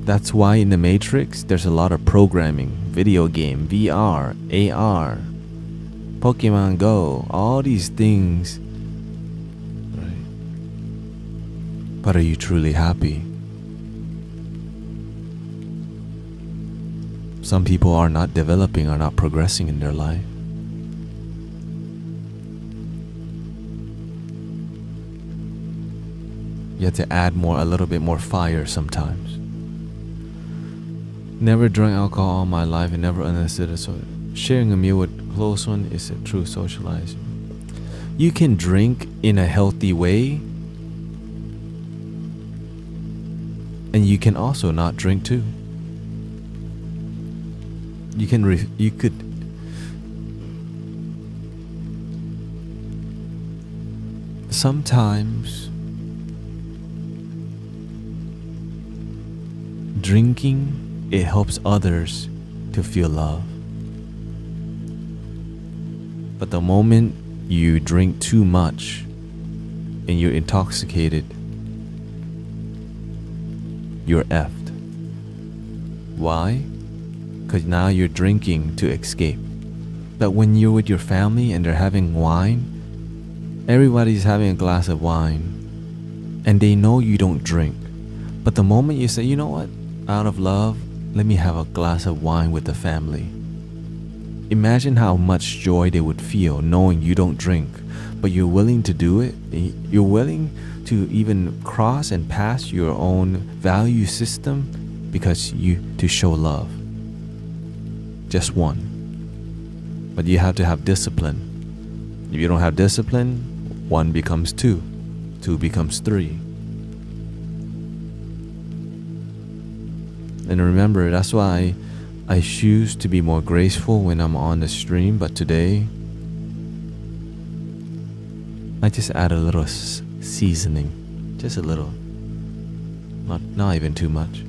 That's why in the Matrix, there's a lot of programming, video game, VR, AR, Pokemon Go, all these things. Right? But are you truly happy? Some people are not developing, are not progressing in their life. You have to add a little bit more fire sometimes. Never drank alcohol all my life and never understood it. So sharing a meal with a close one is a true socializing. You can drink in a healthy way, and you can also not drink too. You could sometimes drinking, it helps others to feel love. But the moment you drink too much and you're intoxicated, you're effed. Why? Because now you're drinking to escape. But when you're with your family and they're having wine, everybody's having a glass of wine and they know you don't drink. But the moment you say, you know what, out of love, let me have a glass of wine with the family. Imagine how much joy they would feel knowing you don't drink, but you're willing to do it. You're willing to even cross and pass your own value system because to show love. Just one. But you have to have discipline. If you don't have discipline, 1 becomes 2, 2 becomes 3. And remember, that's why I choose to be more graceful when I'm on the stream, but today I just add a little seasoning, just a little, not even too much.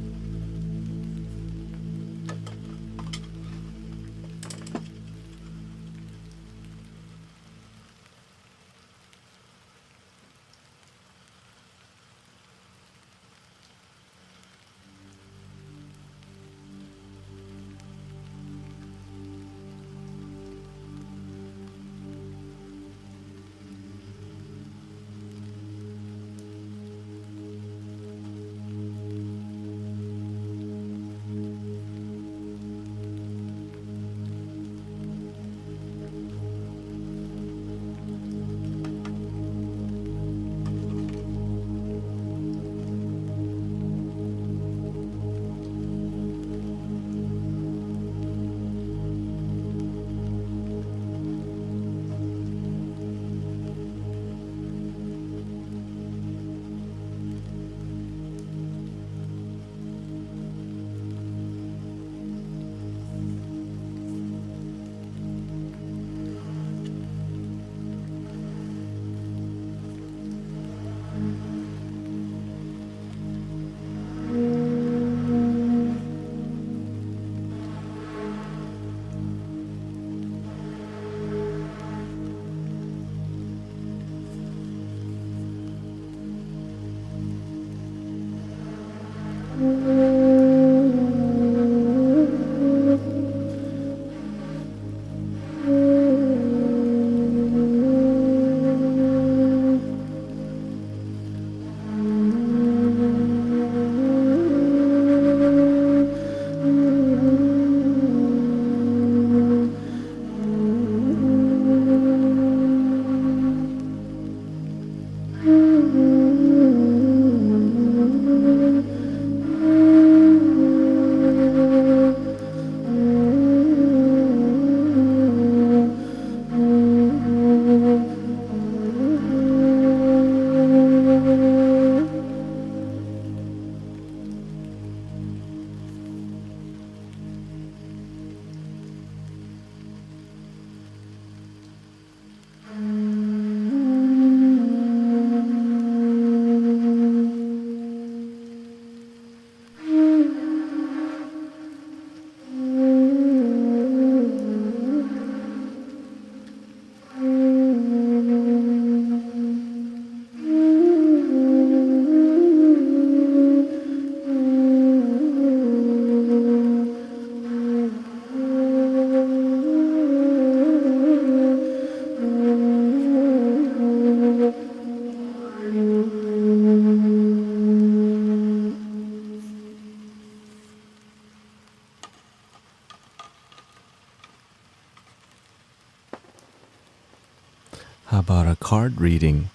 How about a card reading?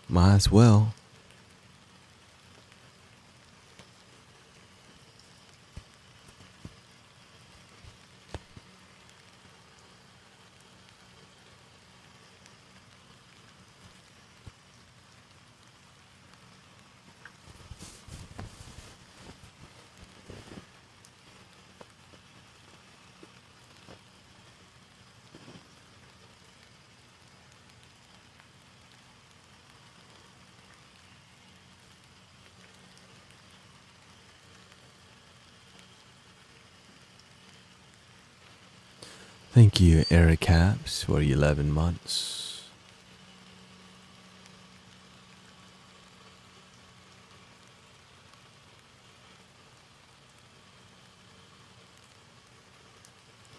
Might as well. Thank you, Eric Caps, for 11 months.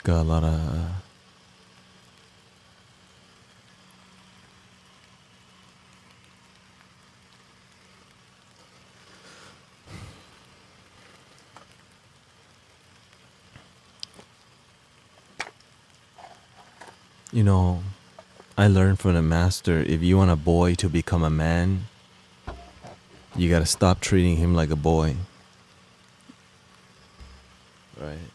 Got a lot of you know, I learned from the master, if you want a boy to become a man, you gotta stop treating him like a boy. Right?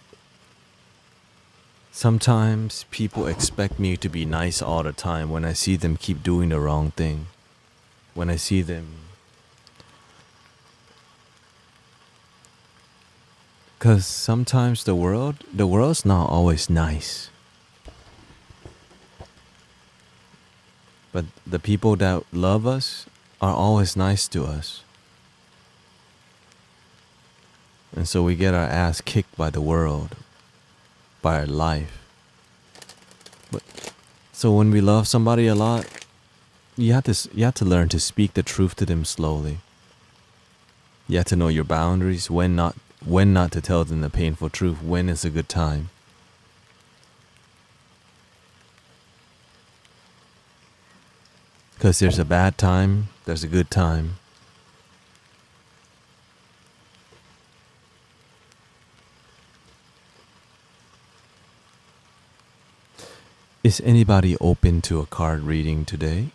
Sometimes people expect me to be nice all the time when I see them keep doing the wrong thing. When I see them. Because sometimes the world's not always nice. But the people that love us are always nice to us. And so we get our ass kicked by the world, by our life. But so when we love somebody a lot, you have to learn to speak the truth to them slowly. You have to know your boundaries, when not to tell them the painful truth, when is a good time. Because there's a bad time, there's a good time. Is anybody open to a card reading today?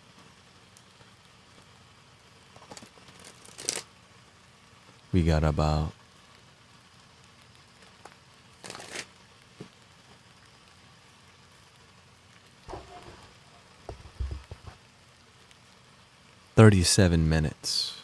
We got about 37 minutes.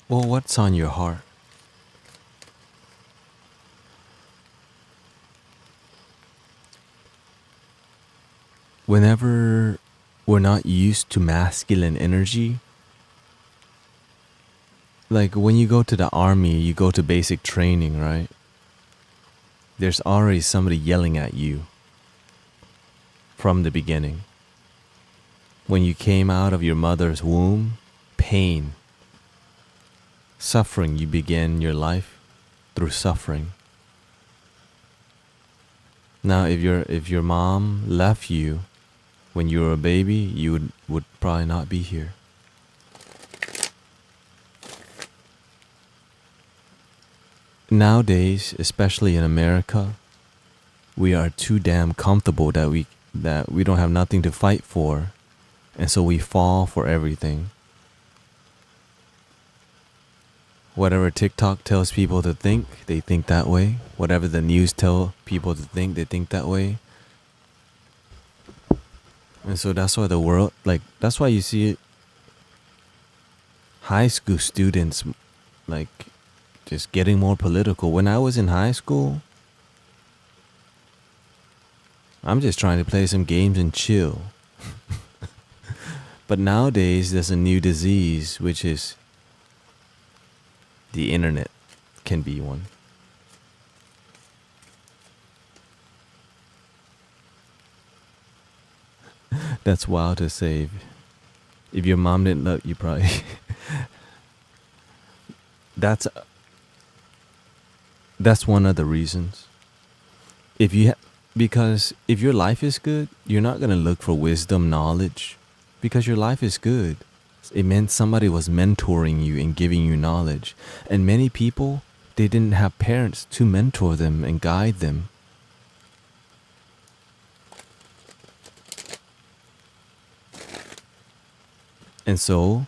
Well, what's on your heart? Whenever we're not used to masculine energy, like when you go to the army, you go to basic training, right? There's already somebody yelling at you from the beginning. When you came out of your mother's womb, pain, suffering, you began your life through suffering. Now, if your mom left you when you were a baby, you would probably not be here. Nowadays, especially in America, we are too damn comfortable that we don't have nothing to fight for, and so we fall for everything. Whatever TikTok tells people to think, they think that way. Whatever the news tell people to think, they think that way. And so that's why the world, like, that's why you see high school students, like, just getting more political. When I was in high school, I'm just trying to play some games and chill. But nowadays, there's a new disease, which is the internet can be one. That's wild to say. If your mom didn't love you, probably. That's one of the reasons. Because if your life is good, you're not gonna look for wisdom, knowledge, because your life is good. It meant somebody was mentoring you and giving you knowledge. And many people, they didn't have parents to mentor them and guide them. And so,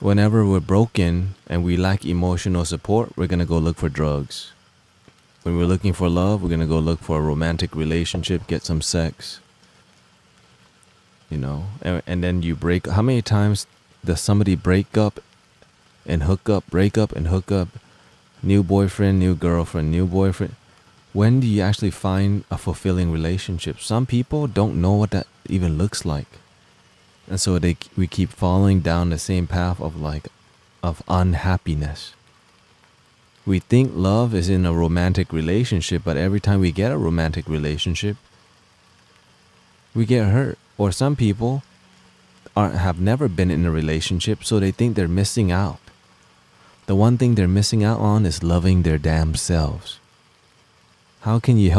whenever we're broken and we lack emotional support, we're gonna go look for drugs. When we're looking for love, we're gonna go look for a romantic relationship, get some sex. You know, and then you break. How many times does somebody break up and hook up, break up and hook up, new boyfriend, new girlfriend, new boyfriend? when do you actually find a fulfilling relationship? Some people don't know what that even looks like. And so we keep following down the same path of unhappiness. We think love is in a romantic relationship, but every time we get a romantic relationship, we get hurt. Or some people have never been in a relationship, so they think they're missing out. The one thing they're missing out on is loving their damn selves. How can you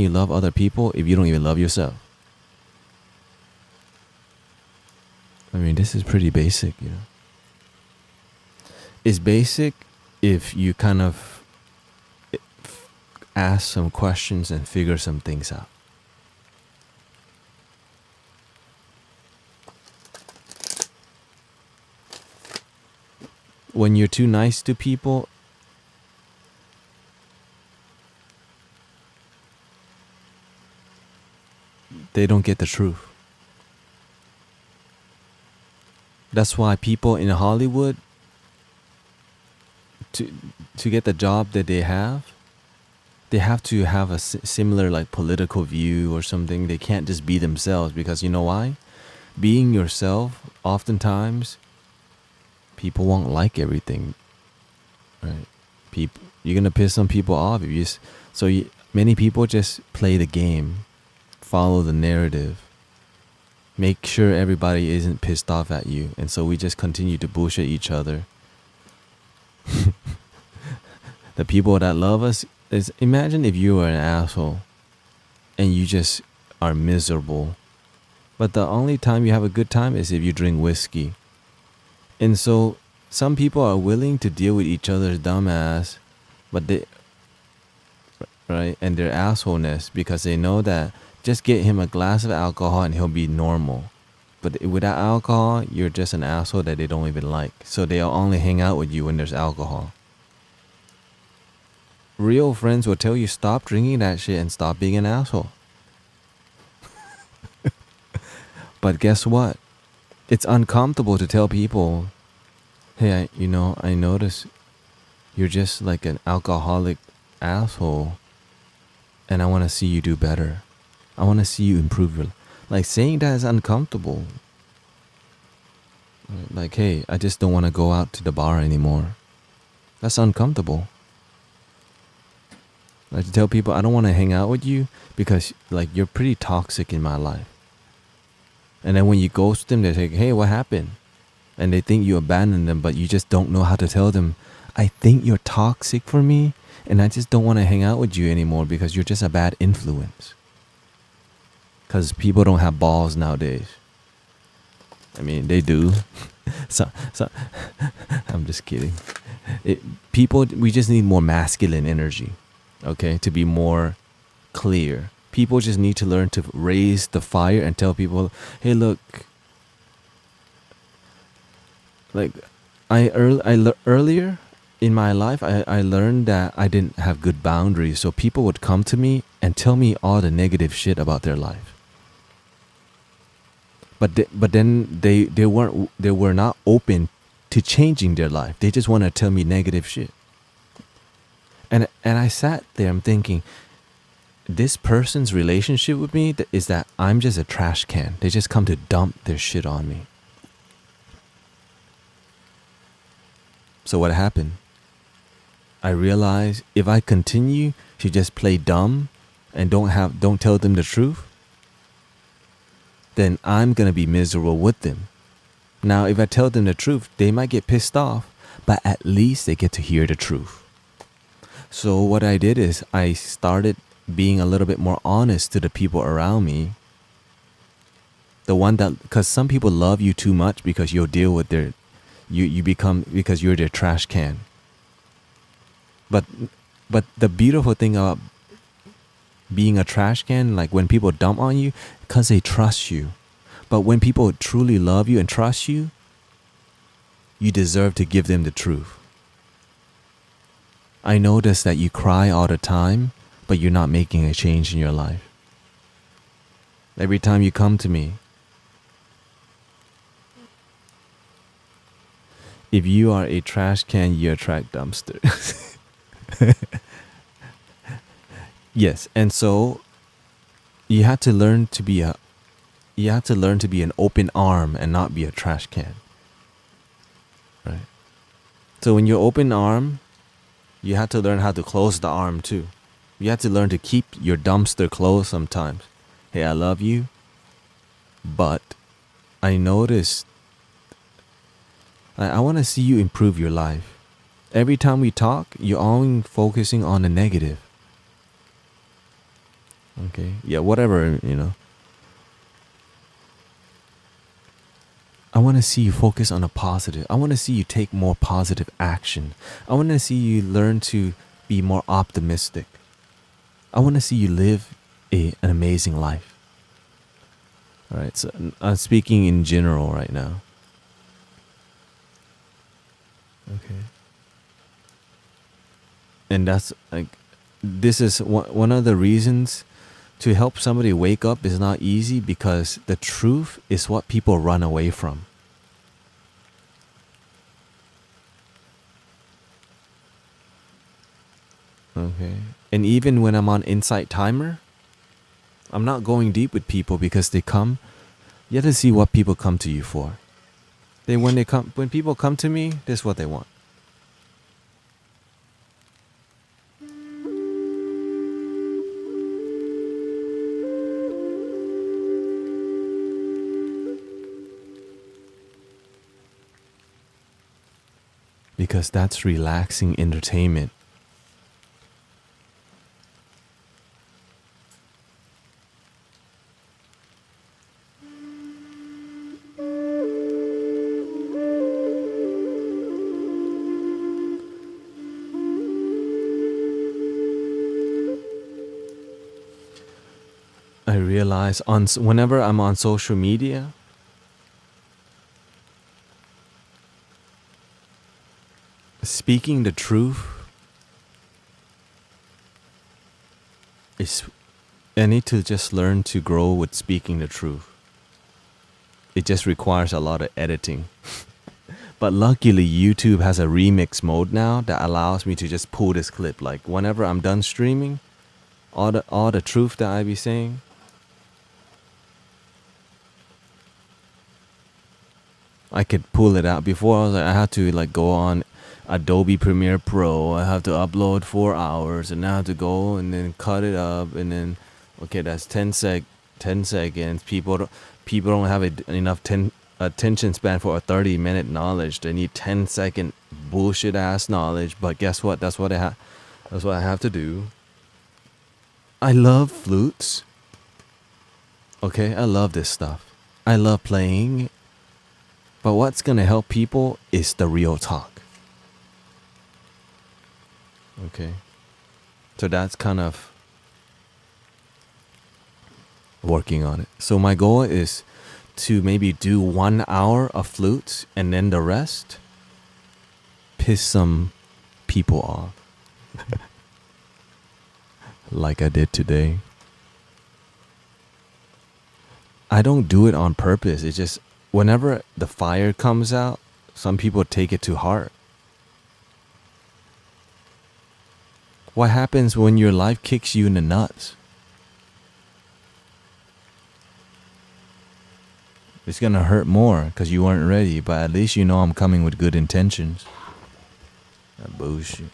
love other people if you don't even love yourself? I mean, this is pretty basic, you know. It's basic if you kind of ask some questions and figure some things out. When you're too nice to people, they don't get the truth. That's why people in Hollywood, to get the job that they have to have a similar like political view or something. They can't just be themselves, because you know why? Being yourself, oftentimes, people won't like everything, right? You're gonna piss some people off if you. Many people just play the game, follow the narrative, make sure everybody isn't pissed off at you, and so we just continue to bullshit each other. The people that love us imagine if you were an asshole and you just are miserable, but the only time you have a good time is if you drink whiskey. And so some people are willing to deal with each other's dumbass, and their assholeness, because they know that just get him a glass of alcohol and he'll be normal. But without alcohol, you're just an asshole that they don't even like. So they'll only hang out with you when there's alcohol. Real friends will tell you stop drinking that shit and stop being an asshole. But guess what? It's uncomfortable to tell people, hey, I notice you're just like an alcoholic asshole, and I want to see you do better. I want to see you improve your. Like, saying that is uncomfortable. Like, hey, I just don't want to go out to the bar anymore. That's uncomfortable. Like, to tell people I don't want to hang out with you because like you're pretty toxic in my life. And then when you ghost them, they say, hey, what happened? And they think you abandoned them, but you just don't know how to tell them, I think you're toxic for me, and I just don't want to hang out with you anymore because you're just a bad influence. Because people don't have balls nowadays. I mean, they do. so I'm just kidding. We just need more masculine energy, okay, to be more clear. People just need to learn to raise the fire and tell people, hey, look, like earlier in my life, I learned that I didn't have good boundaries. So people would come to me and tell me all the negative shit about their life. But then they were not open to changing their life. They just want to tell me negative shit. And I sat there, I'm thinking, this person's relationship with me is that I'm just a trash can. They just come to dump their shit on me. So what happened? I realized if I continue to just play dumb and don't tell them the truth, then I'm gonna be miserable with them. Now, if I tell them the truth, they might get pissed off, but at least they get to hear the truth. So what I did is I started being a little bit more honest to the people around me. Because some people love you too much because you'll deal with because you're their trash can. But the beautiful thing about being a trash can, like when people dump on you, because they trust you. But when people truly love you and trust you, you deserve to give them the truth. I notice that you cry all the time, but you're not making a change in your life. Every time you come to me, if you are a trash can, you attract dumpsters. Yes, and so you had to learn to be an open arm and not be a trash can. Right? So when you're open arm, you had to learn how to close the arm too. You had to learn to keep your dumpster closed sometimes. Hey, I love you, but I noticed I want to see you improve your life. Every time we talk, you're always focusing on the negative. Okay? Yeah, whatever, I want to see you focus on a positive. I want to see you take more positive action. I want to see you learn to be more optimistic. I want to see you live an amazing life. All right, so I'm speaking in general right now. Okay. And that's like, this is one of the reasons to help somebody wake up is not easy, because the truth is what people run away from. Okay. And even when I'm on Insight Timer, I'm not going deep with people because they come. You have to see what people come to you for. When people come to me, this is what they want. Because that's relaxing entertainment. I realize whenever I'm on social media, speaking the truth is, I need to just learn to grow with speaking the truth. It just requires a lot of editing. But luckily, YouTube has a remix mode now that allows me to just pull this clip. Like whenever I'm done streaming, all the truth that I be saying, I could pull it out. Before I was like, I had to like go on Adobe Premiere Pro. I have to upload 4 hours, and now I have to go and then cut it up, and then okay, that's 10 seconds. People don't have enough attention span for a 30-minute knowledge. They need 10-second bullshit ass knowledge. But guess what? That's what I have to do. I love flutes. Okay, I love this stuff. I love playing. But what's gonna help people is the real talk. Okay. So that's kind of working on it. So my goal is to maybe do 1 hour of flutes, and then the rest piss some people off. Like I did today. I don't do it on purpose. It's just whenever the fire comes out, some people take it to heart. What happens when your life kicks you in the nuts? It's gonna hurt more because you weren't ready, but at least you know I'm coming with good intentions. That bullshit.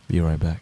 Be right back.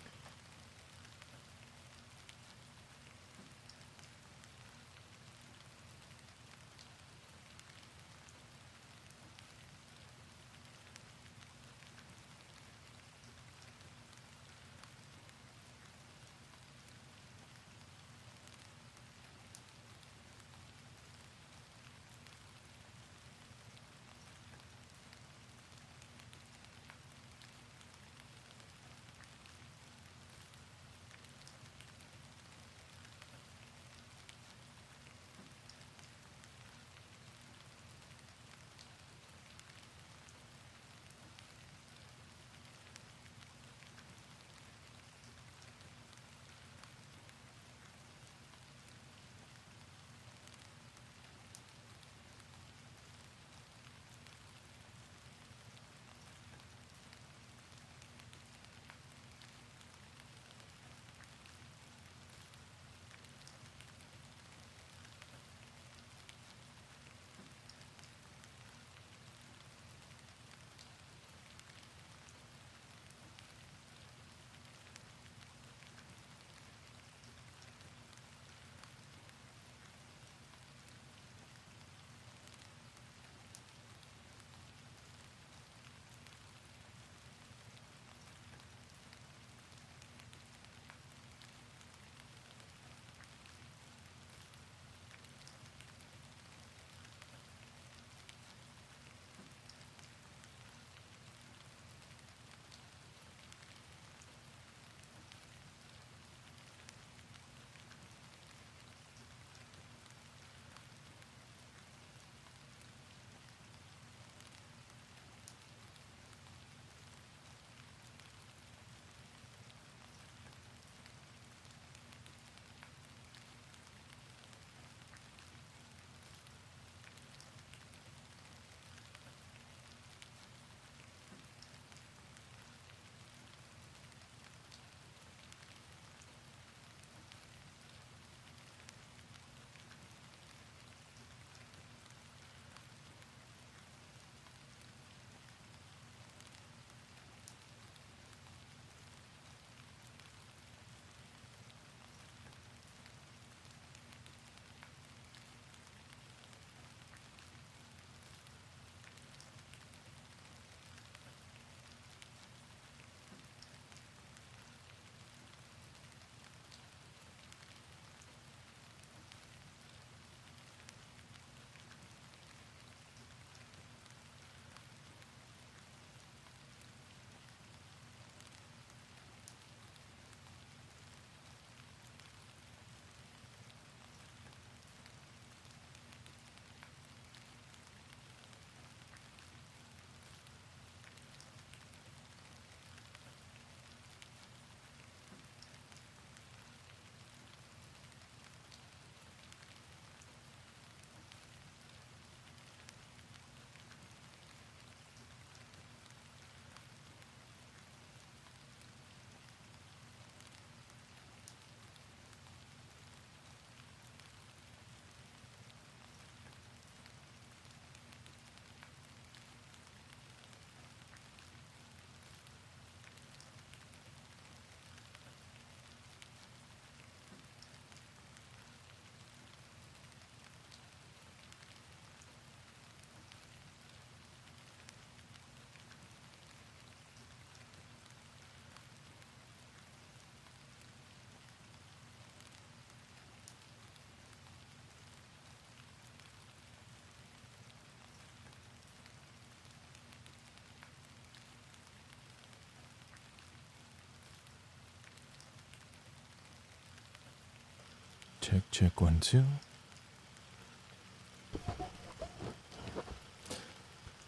Check, check, 1, 2.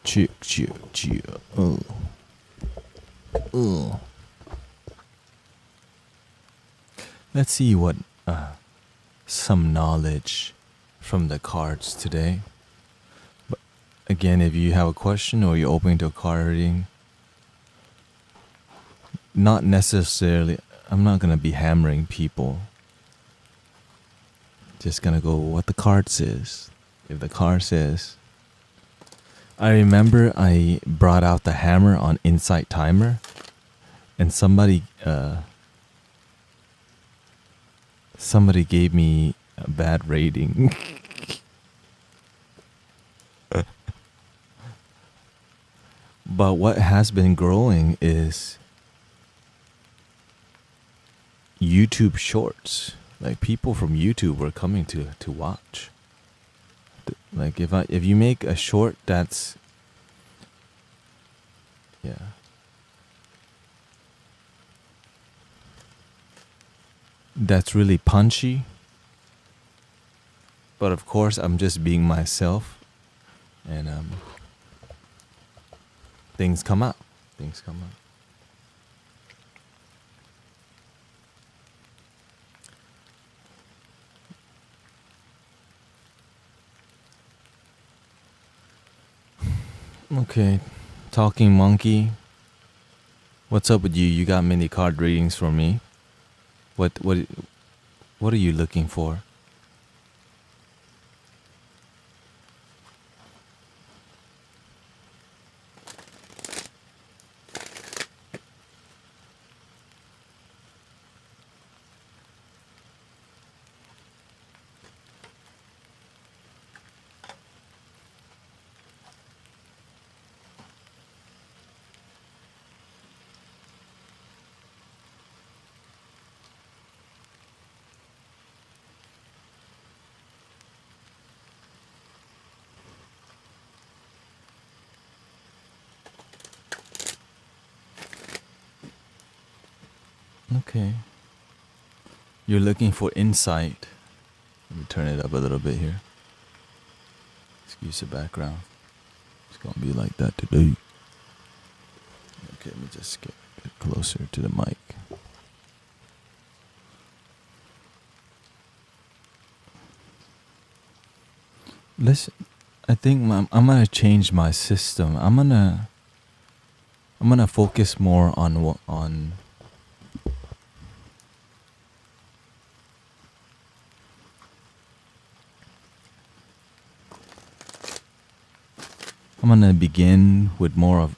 Check, check, check. Oh. Oh. Let's see what some knowledge from the cards today. But again, if you have a question or you're open to a card reading, not necessarily, I'm not going to be hammering people. Just going to go what the card says. If the card says, I remember I brought out the hammer on Insight Timer, and somebody gave me a bad rating. But what has been growing is YouTube shorts. Like people from YouTube were coming to watch. Like if you make a short that's that's really punchy, but of course I'm just being myself, and things come out. Okay, talking monkey, what's up with you? You got many card readings for me. What are you looking for? Okay. You're looking for insight. Let me turn it up a little bit here. Excuse the background. It's gonna be like that today. Okay, let me just get closer to the mic. Listen, I think I'm gonna change my system. I'm gonna focus more on I'm gonna begin with more of,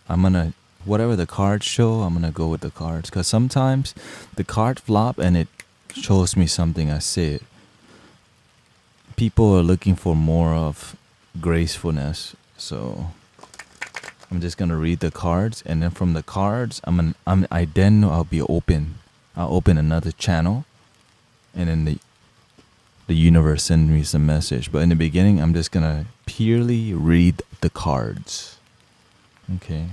whatever the cards show, I'm gonna go with the cards. Because sometimes the card flop and it shows me something, I see it. People are looking for more of gracefulness. So I'm just gonna read the cards, and then from the cards, I'll be open. I'll open another channel, and then the universe sends me some message. But in the beginning, I'm just gonna purely read the cards. Okay.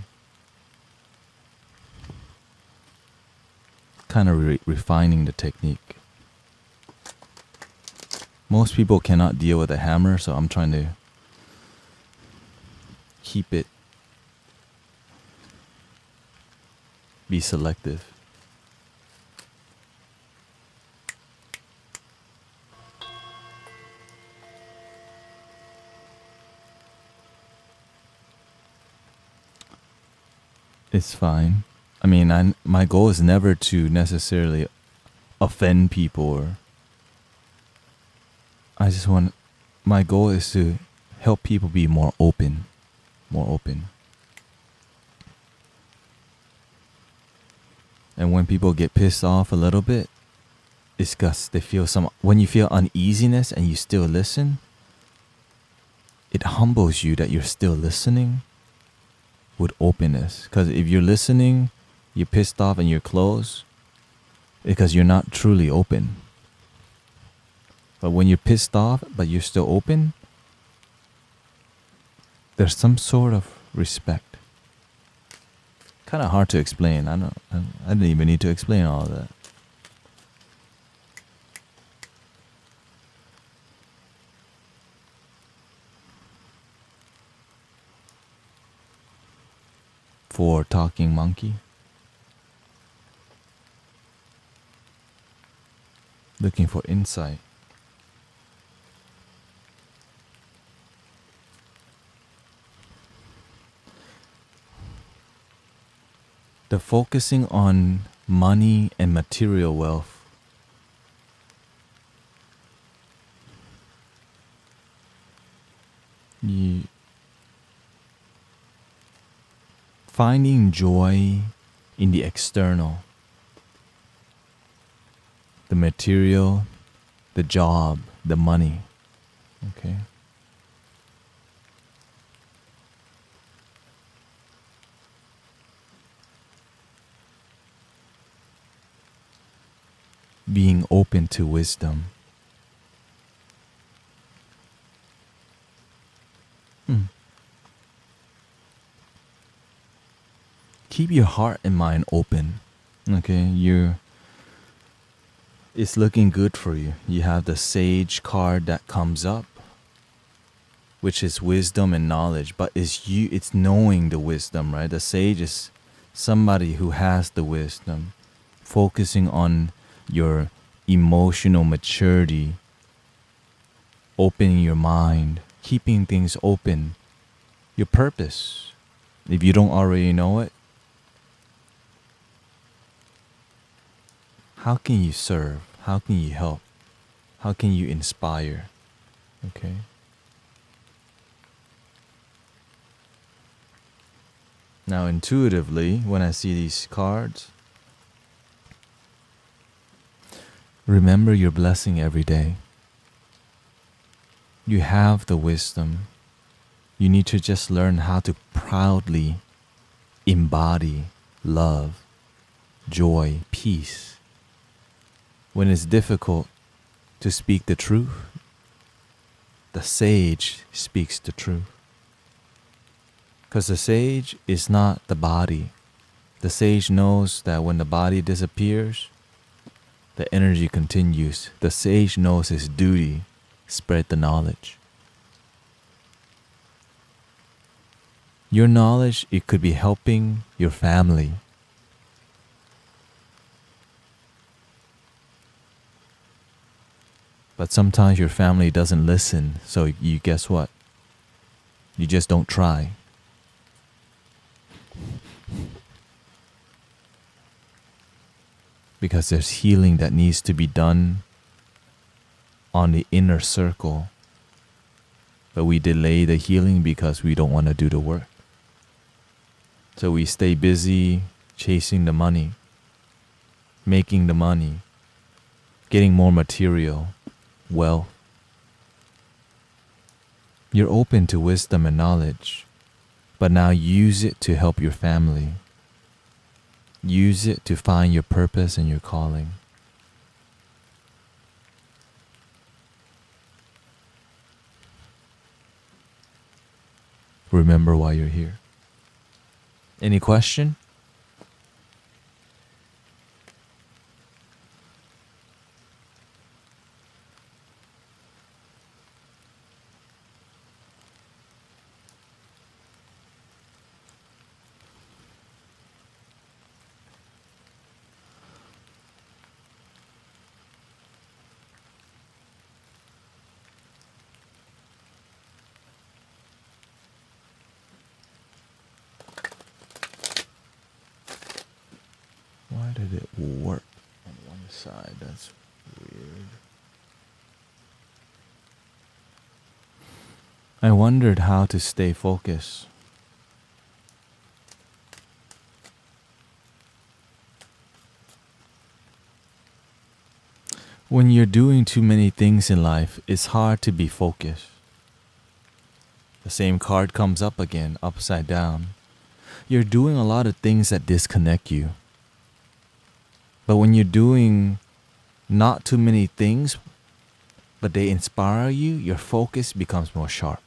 Kind of refining the technique. Most people cannot deal with a hammer, so I'm trying to keep it, be selective. It's fine. I mean, my goal is never to necessarily offend people, or my goal is to help people be more open. And when people get pissed off a little bit, it's because when you feel uneasiness and you still listen, it humbles you that you're still listening with openness. Because if you're listening, you're pissed off and you're closed, because you're not truly open. But when you're pissed off but you're still open, there's some sort of respect. Kind of hard to explain. I didn't even need to explain all of that. for talking monkey. Looking for insight. The focusing on money and material wealth finding joy in the external, the material, the job, the money. Okay? Being open to wisdom. Keep your heart and mind open. Okay, it's looking good for you. You have the sage card that comes up, which is wisdom and knowledge, but it's knowing the wisdom, right? The sage is somebody who has the wisdom, focusing on your emotional maturity, opening your mind, keeping things open, your purpose. If you don't already know it, how can you serve? How can you help? How can you inspire? Okay? Now, intuitively, when I see these cards, remember your blessing every day. You have the wisdom. You need to just learn how to proudly embody love, joy, peace. When it's difficult to speak the truth, the sage speaks the truth. Because the sage is not the body. The sage knows that when the body disappears, the energy continues. The sage knows his duty, spread the knowledge. Your knowledge, it could be helping your family. But sometimes your family doesn't listen, so you guess what? You just don't try. Because there's healing that needs to be done on the inner circle. But we delay the healing because we don't want to do the work. So we stay busy chasing the money, making the money, getting more material, wealth. You're open to wisdom and knowledge, but now use it to help your family. Use it to find your purpose and your calling. Remember why you're here. Any question? Why did it warp on one side? That's weird. I wondered how to stay focused. When you're doing too many things in life, it's hard to be focused. The same card comes up again, upside down. You're doing a lot of things that disconnect you. But when you're doing not too many things, but they inspire you, your focus becomes more sharp.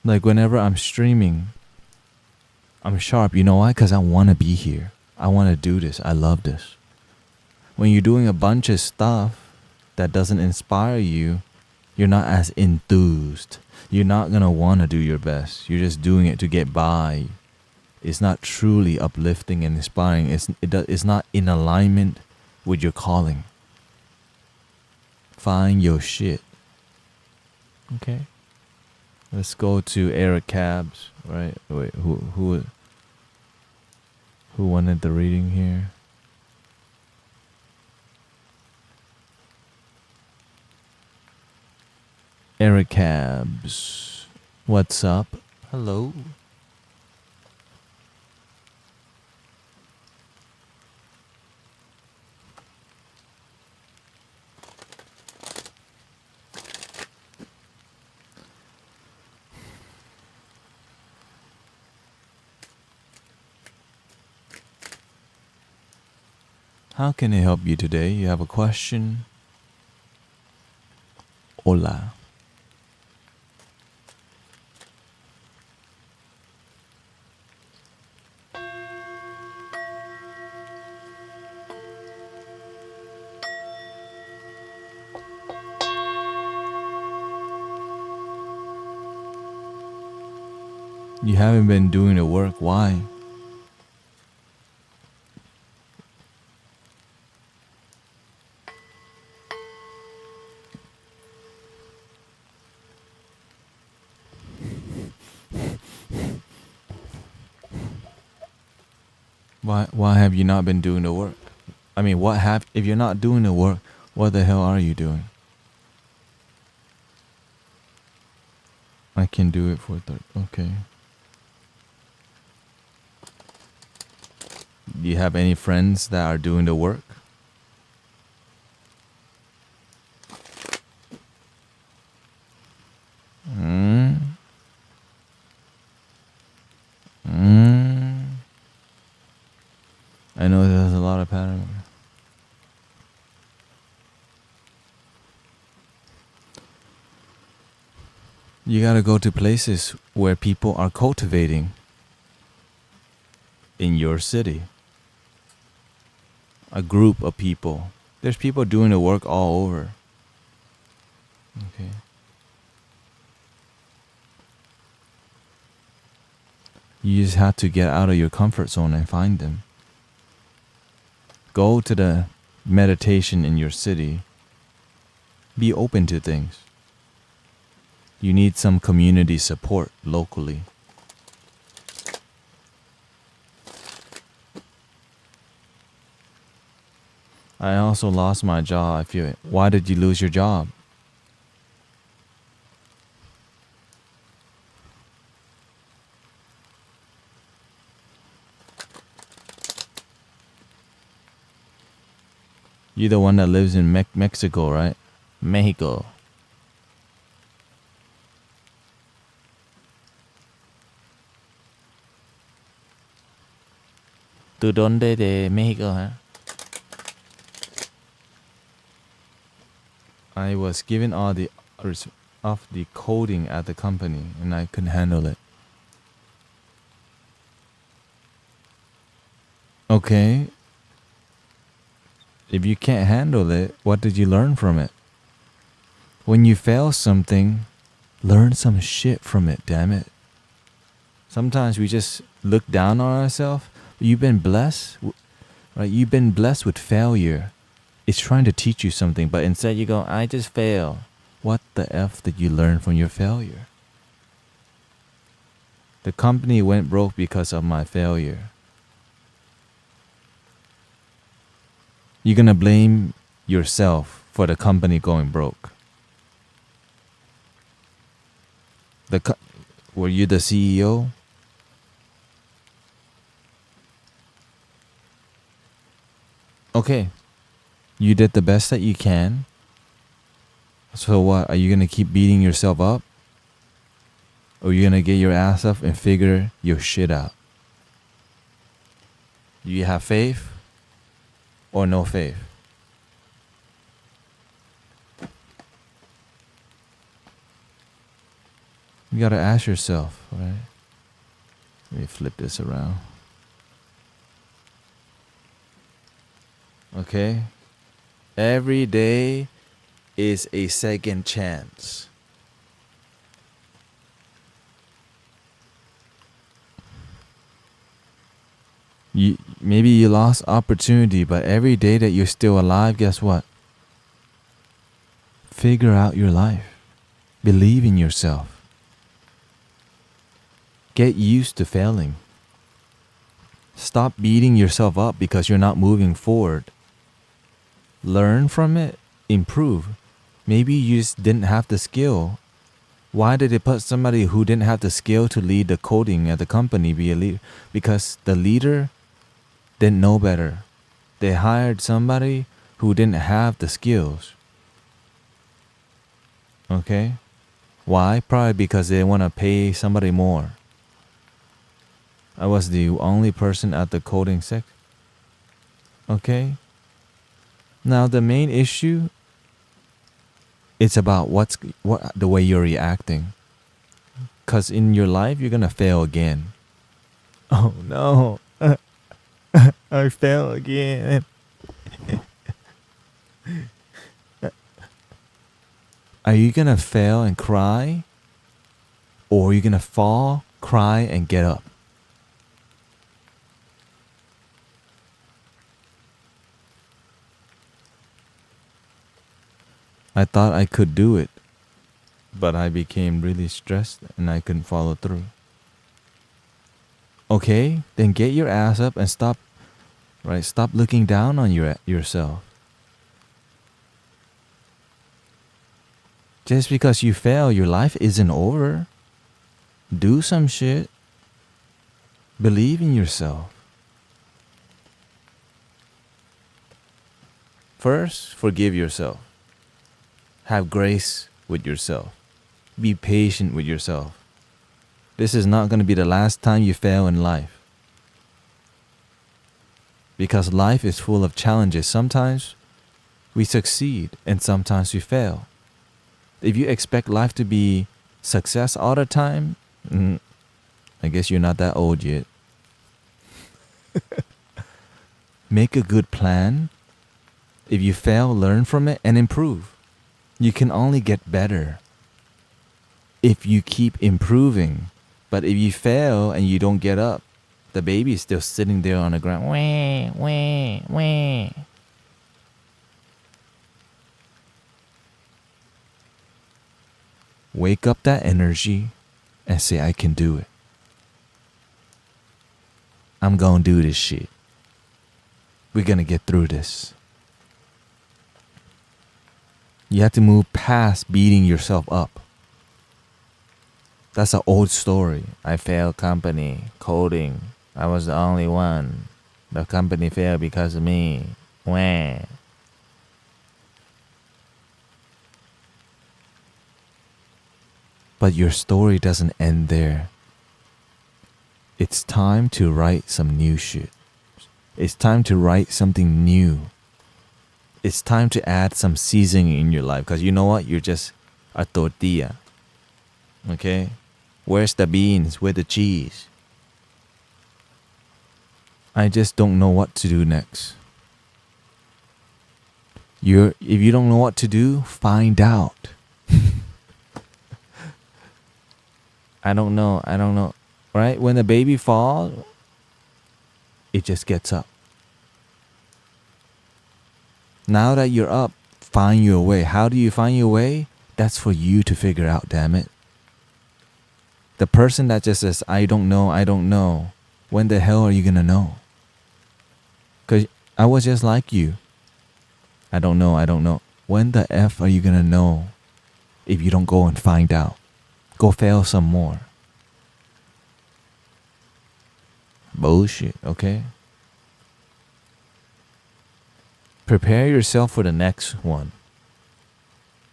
Like whenever I'm streaming, I'm sharp. You know why? Because I want to be here. I want to do this. I love this. When you're doing a bunch of stuff that doesn't inspire you, You're not as enthused. You're not gonna want to do your best. You're just doing it to get by. It's not truly uplifting and inspiring. It's not in alignment with your calling. Find your shit. Okay. Let's go to Eric Cabs. Right? Wait, who wanted the reading here? Eric Cabs. What's up? Hello. How can I help you today? You have a question? Hola. You haven't been doing the work. Why? Why have you not been doing the work? I mean, if you're not doing the work, what the hell are you doing? I can do it for okay. Do you have any friends that are doing the work? I know there's a lot of pattern. You gotta go to places where people are cultivating in your city. A group of people. There's people doing the work all over. Okay. You just have to get out of your comfort zone and find them. Go to the meditation in your city. Be open to things. You need some community support locally. I also lost my job. I feel it. Why did you lose your job? You're the one that lives in Mexico, right? Mexico. ¿Tú dónde de México, huh? I was given all the of the coding at the company and I couldn't handle it. Okay. If you can't handle it, what did you learn from it? When you fail something, learn some shit from it, damn it. Sometimes we just look down on ourselves. You've been blessed, right? You've been blessed with failure. It's trying to teach you something, but instead you go, I just fail. What the F did you learn from your failure? The company went broke because of my failure. You're gonna blame yourself for the company going broke. Were you the CEO? Okay. You did the best that you can. So what? Are you gonna keep beating yourself up? Or are you gonna get your ass up and figure your shit out? Do you have faith or no faith? You gotta ask yourself, right? Let me flip this around. Okay? Every day is a second chance. Maybe you lost opportunity, but every day that you're still alive, guess what? Figure out your life. Believe in yourself. Get used to failing. Stop beating yourself up because you're not moving forward. Learn from it. Improve. Maybe you just didn't have the skill. Why did they put somebody who didn't have the skill to lead the coding at the company be a leader? Because the leader didn't know better. They hired somebody who didn't have the skills. Okay? Why? Probably because they want to pay somebody more. I was the only person at the coding section. Okay? Now the main issue, it's about the way you're reacting. Because in your life, you're going to fail again. Oh no. I fail again. Are you going to fail and cry? Or are you going to fall, cry, and get up? I thought I could do it, but I became really stressed and I couldn't follow through. Okay, then get your ass up and stop looking down on yourself. Just because you fail, your life isn't over. Do some shit. Believe in yourself. First, forgive yourself. Have grace with yourself. Be patient with yourself. This is not going to be the last time you fail in life. Because life is full of challenges. Sometimes we succeed and sometimes we fail. If you expect life to be success all the time, I guess you're not that old yet. Make a good plan. If you fail, learn from it and improve. You can only get better if you keep improving. But if you fail and you don't get up, the baby is still sitting there on the ground. Wah, wah, wah. Wake up that energy and say, I can do it. I'm gonna do this shit. We're gonna get through this. You have to move past beating yourself up. That's an old story. I failed company, coding. I was the only one. The company failed because of me. Wah. But your story doesn't end there. It's time to write some new shit. It's time to write something new. It's time to add some seasoning in your life. Because you know what? You're just a tortilla. Okay? Where's the beans? Where's the cheese? I just don't know what to do next. If you don't know what to do, find out. I don't know. Right? When the baby falls, it just gets up. Now that you're up, find your way. How do you find your way? That's for you to figure out, damn it. The person that just says, I don't know. When the hell are you gonna know? Because I was just like you. I don't know. When the F are you gonna know if you don't go and find out? Go fail some more. Bullshit, okay? Prepare yourself for the next one.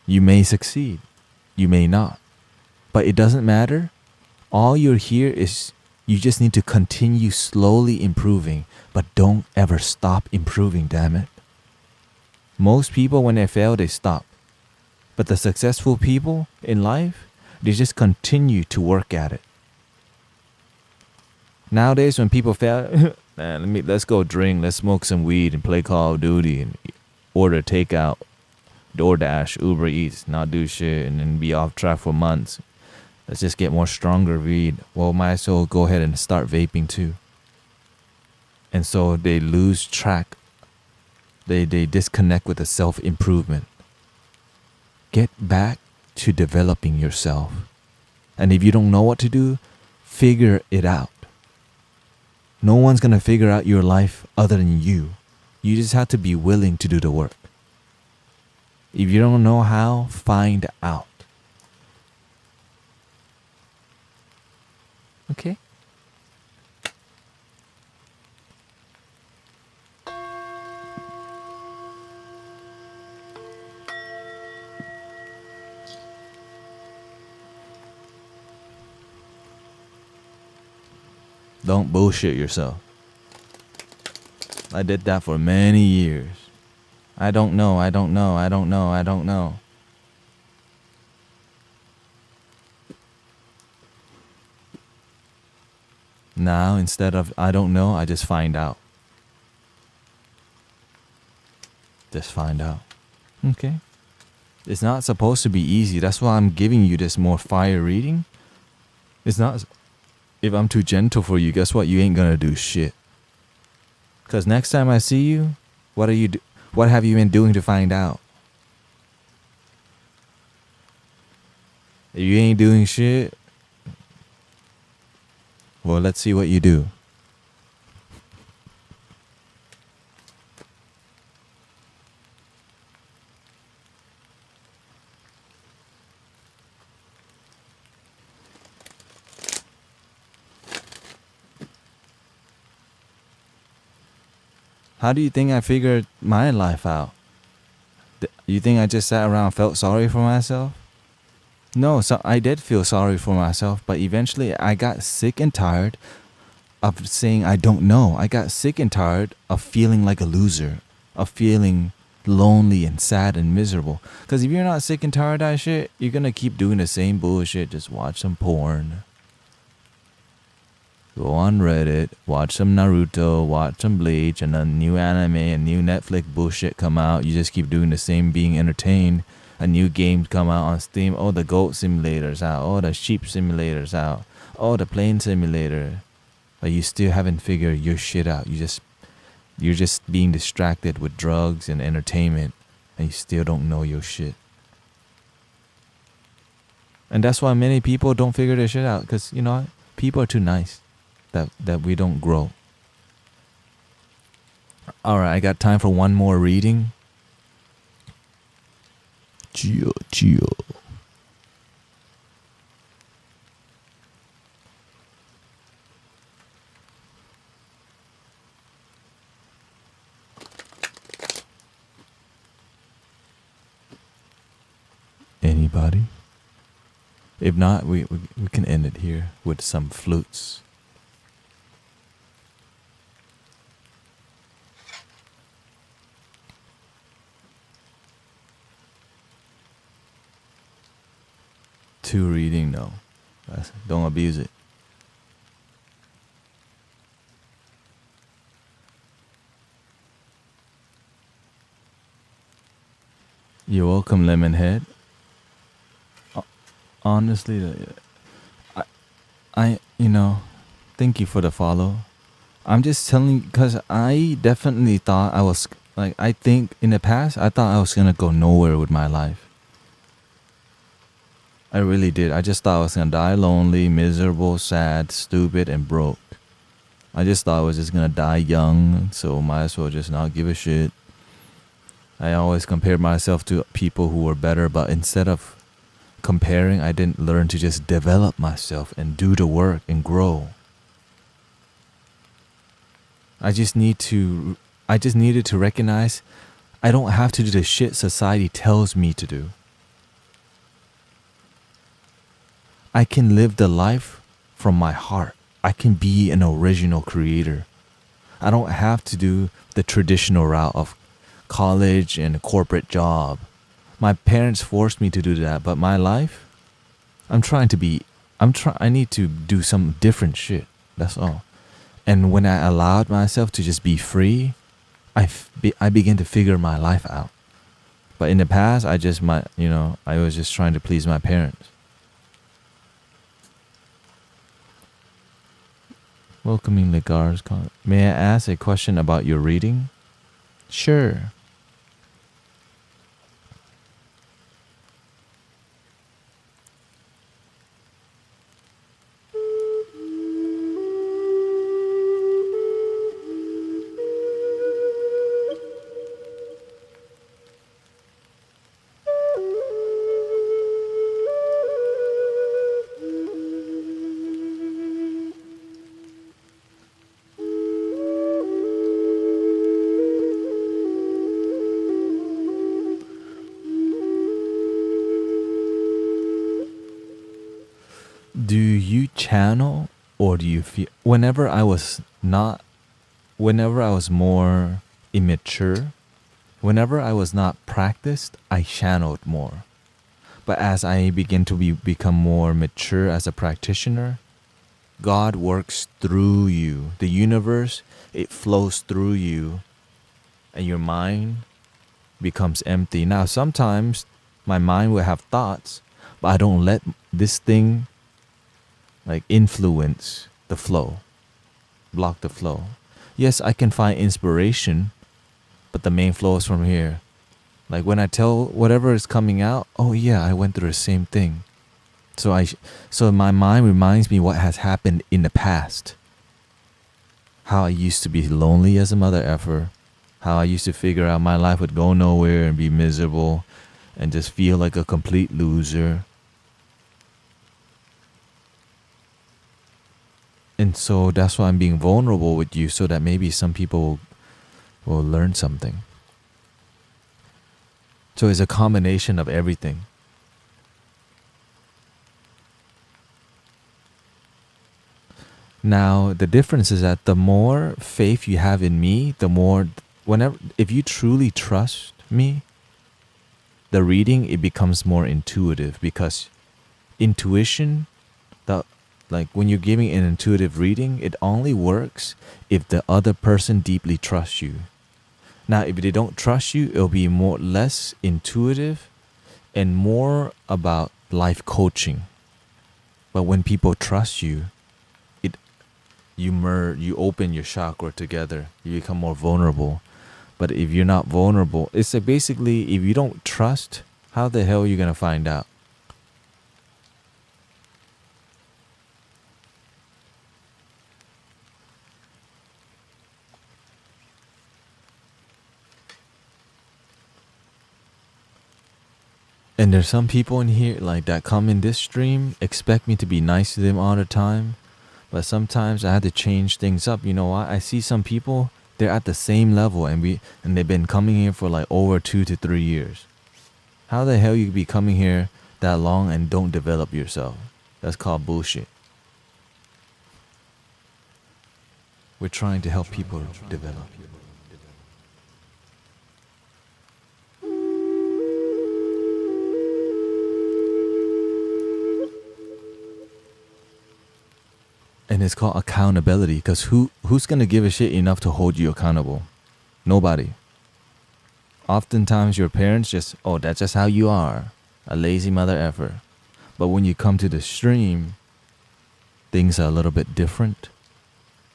You may succeed. You may not. But it doesn't matter. All you're here is you just need to continue slowly improving. But don't ever stop improving, damn it. Most people, when they fail, they stop. But the successful people in life, they just continue to work at it. Nowadays, when people fail, man, let's go drink, let's smoke some weed and play Call of Duty and order takeout. DoorDash, Uber Eats, not do shit, and then be off track for months. Let's just get more stronger weed. Well, might as well go ahead and start vaping too. And so they lose track. They disconnect with the self-improvement. Get back to developing yourself. And if you don't know what to do, figure it out. No one's going to figure out your life other than you. You just have to be willing to do the work. If you don't know how, find out. Okay? Don't bullshit yourself. I did that for many years. I don't know. Now, instead of I don't know, I just find out. Just find out. Okay? It's not supposed to be easy. That's why I'm giving you this more fire reading. It's not... If I'm too gentle for you, guess what? You ain't gonna do shit. Cause next time I see you, what have you been doing to find out? If you ain't doing shit, well, let's see what you do. How do you think I figured my life out? You think I just sat around and felt sorry for myself? No, so I did feel sorry for myself, but eventually I got sick and tired of saying I don't know. I got sick and tired of feeling like a loser, of feeling lonely and sad and miserable. Because if you're not sick and tired of that shit, you're going to keep doing the same bullshit. Just watch some porn. Go on Reddit, watch some Naruto, watch some Bleach, and a new anime and new Netflix bullshit come out. You just keep doing the same, being entertained. A new game come out on Steam. Oh, the goat simulator's out. Oh, the sheep simulator's out. Oh, the plane simulator. But you still haven't figured your shit out. You're just being distracted with drugs and entertainment, and you still don't know your shit. And that's why many people don't figure their shit out, because, you know, people are too nice. That we don't grow. Alright, I got time for one more reading. Gio. Anybody? If not, we can end it here with some flutes. Two reading, no. Don't abuse it. You're welcome, Lemonhead. Honestly, I thank you for the follow. I'm just telling, because I definitely thought I was, I think in the past, I thought I was going to go nowhere with my life. I really did. I just thought I was going to die lonely, miserable, sad, stupid, and broke. I just thought I was just going to die young, so might as well just not give a shit. I always compared myself to people who were better, but instead of comparing, I didn't learn to just develop myself and do the work and grow. I just needed to recognize I don't have to do the shit society tells me to do. I can live the life from my heart. I can be an original creator. I don't have to do the traditional route of college and a corporate job. My parents forced me to do that, but my life, I need to do some different shit. That's all. And when I allowed myself to just be free, I began to figure my life out. But in the past, I was just trying to please my parents. Welcoming Legars. May I ask a question about your reading? Sure. Do you channel, or do you feel whenever I was more immature, whenever I was not practiced, I channeled more. But as I begin to become more mature as a practitioner, God works through you. The universe, it flows through you, and your mind becomes empty. Now, sometimes my mind will have thoughts, but I don't let this thing influence the flow, block the flow. Yes, I can find inspiration, but the main flow is from here. Like when I tell whatever is coming out, oh yeah, I went through the same thing. So my mind reminds me what has happened in the past. How I used to be lonely as a mother effer. How I used to figure out my life would go nowhere and be miserable and just feel like a complete loser. And so that's why I'm being vulnerable with you, so that maybe some people will learn something. So it's a combination of everything. Now, the difference is that the more faith you have in me, the more, if you truly trust me, the reading, it becomes more intuitive, because intuition, when you're giving an intuitive reading, it only works if the other person deeply trusts you. Now, if they don't trust you, it'll be less intuitive and more about life coaching. But when people trust you, you open your chakra together. You become more vulnerable. But if you're not vulnerable, it's like basically, if you don't trust, how the hell are you gonna find out? And there's some people in here that come in this stream, expect me to be nice to them all the time. But sometimes I have to change things up. You know what? I see some people, they're at the same level, and they've been coming here for over 2 to 3 years. How the hell you be coming here that long and don't develop yourself? That's called bullshit. We're trying to help people develop. And it's called accountability, because who's gonna give a shit enough to hold you accountable? Nobody. Oftentimes your parents that's just how you are, a lazy mother effer. But when you come to the stream, things are a little bit different.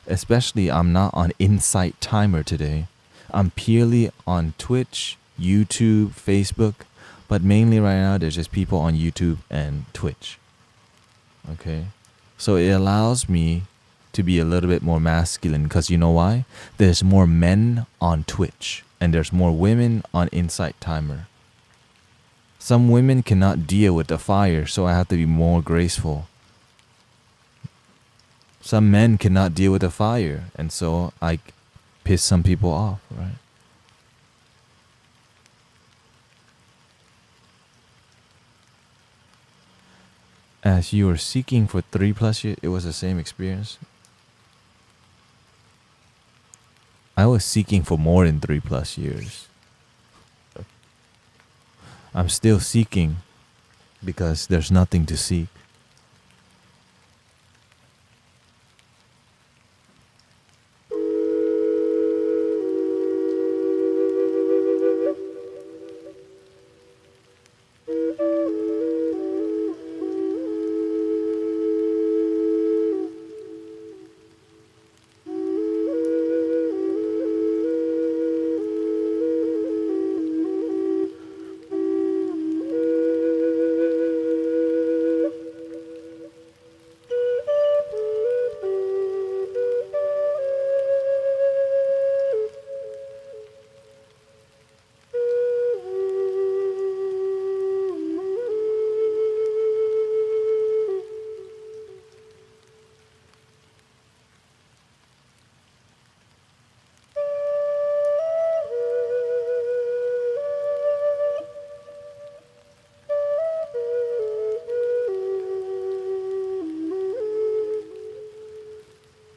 Especially, I'm not on Insight Timer today. I'm purely on Twitch, YouTube, Facebook, but mainly right now there's just people on YouTube and Twitch. Okay? So it allows me to be a little bit more masculine, because you know why? There's more men on Twitch and there's more women on Insight Timer. Some women cannot deal with the fire, so I have to be more graceful. Some men cannot deal with the fire, and so I piss some people off, right? As you were seeking for 3+ years, it was the same experience. I was seeking for more than 3+ years. I'm still seeking because there's nothing to seek.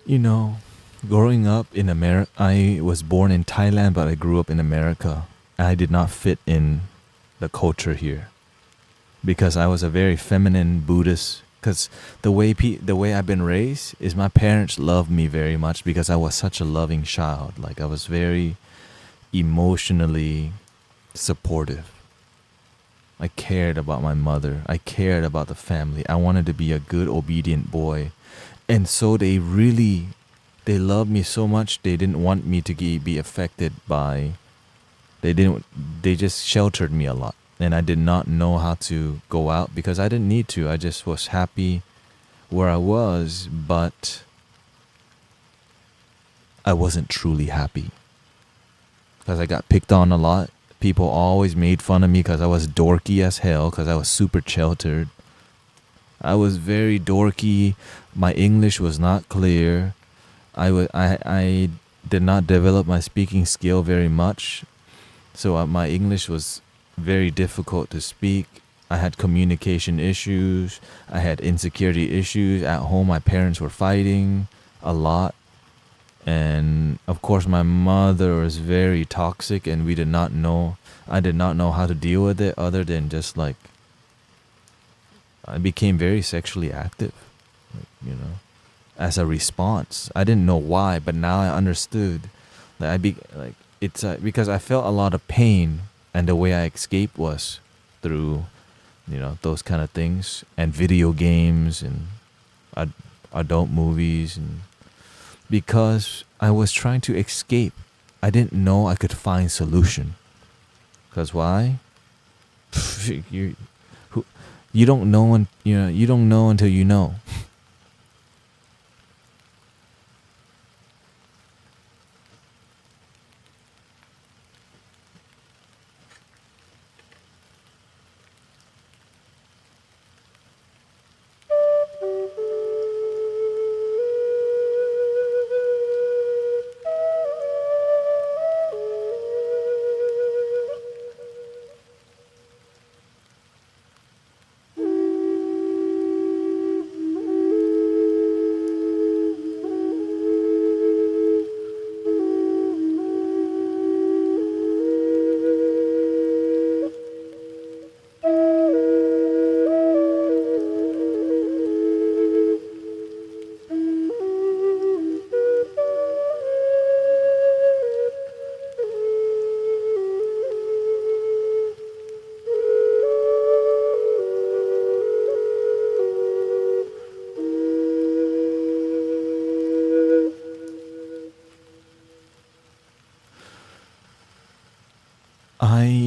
You know, growing up in America, I was born in Thailand, but I grew up in America. I did not fit in the culture here because I was a very feminine Buddhist. Because the way I've been raised is my parents loved me very much because I was such a loving child. Like I was very emotionally supportive. I cared about my mother. I cared about the family. I wanted to be a good, obedient boy. And so they loved me so much they didn't want me to be affected by, they just sheltered me a lot. And I did not know how to go out because I didn't need to. I just was happy where I was, but I wasn't truly happy because I got picked on a lot. People always made fun of me because I was dorky as hell because I was super sheltered. I was very dorky. My English was not clear. I did not develop my speaking skill very much. So my English was very difficult to speak. I had communication issues. I had insecurity issues. At home, my parents were fighting a lot. And of course, my mother was very toxic, and I did not know how to deal with it other than just like, I became very sexually active, like, as a response. I didn't know why, but now I understood. It's because I felt a lot of pain, and the way I escaped was through, those kind of things, and video games and adult movies, and because I was trying to escape, I didn't know I could find solution. Cause why? You don't know, and you don't know until you know.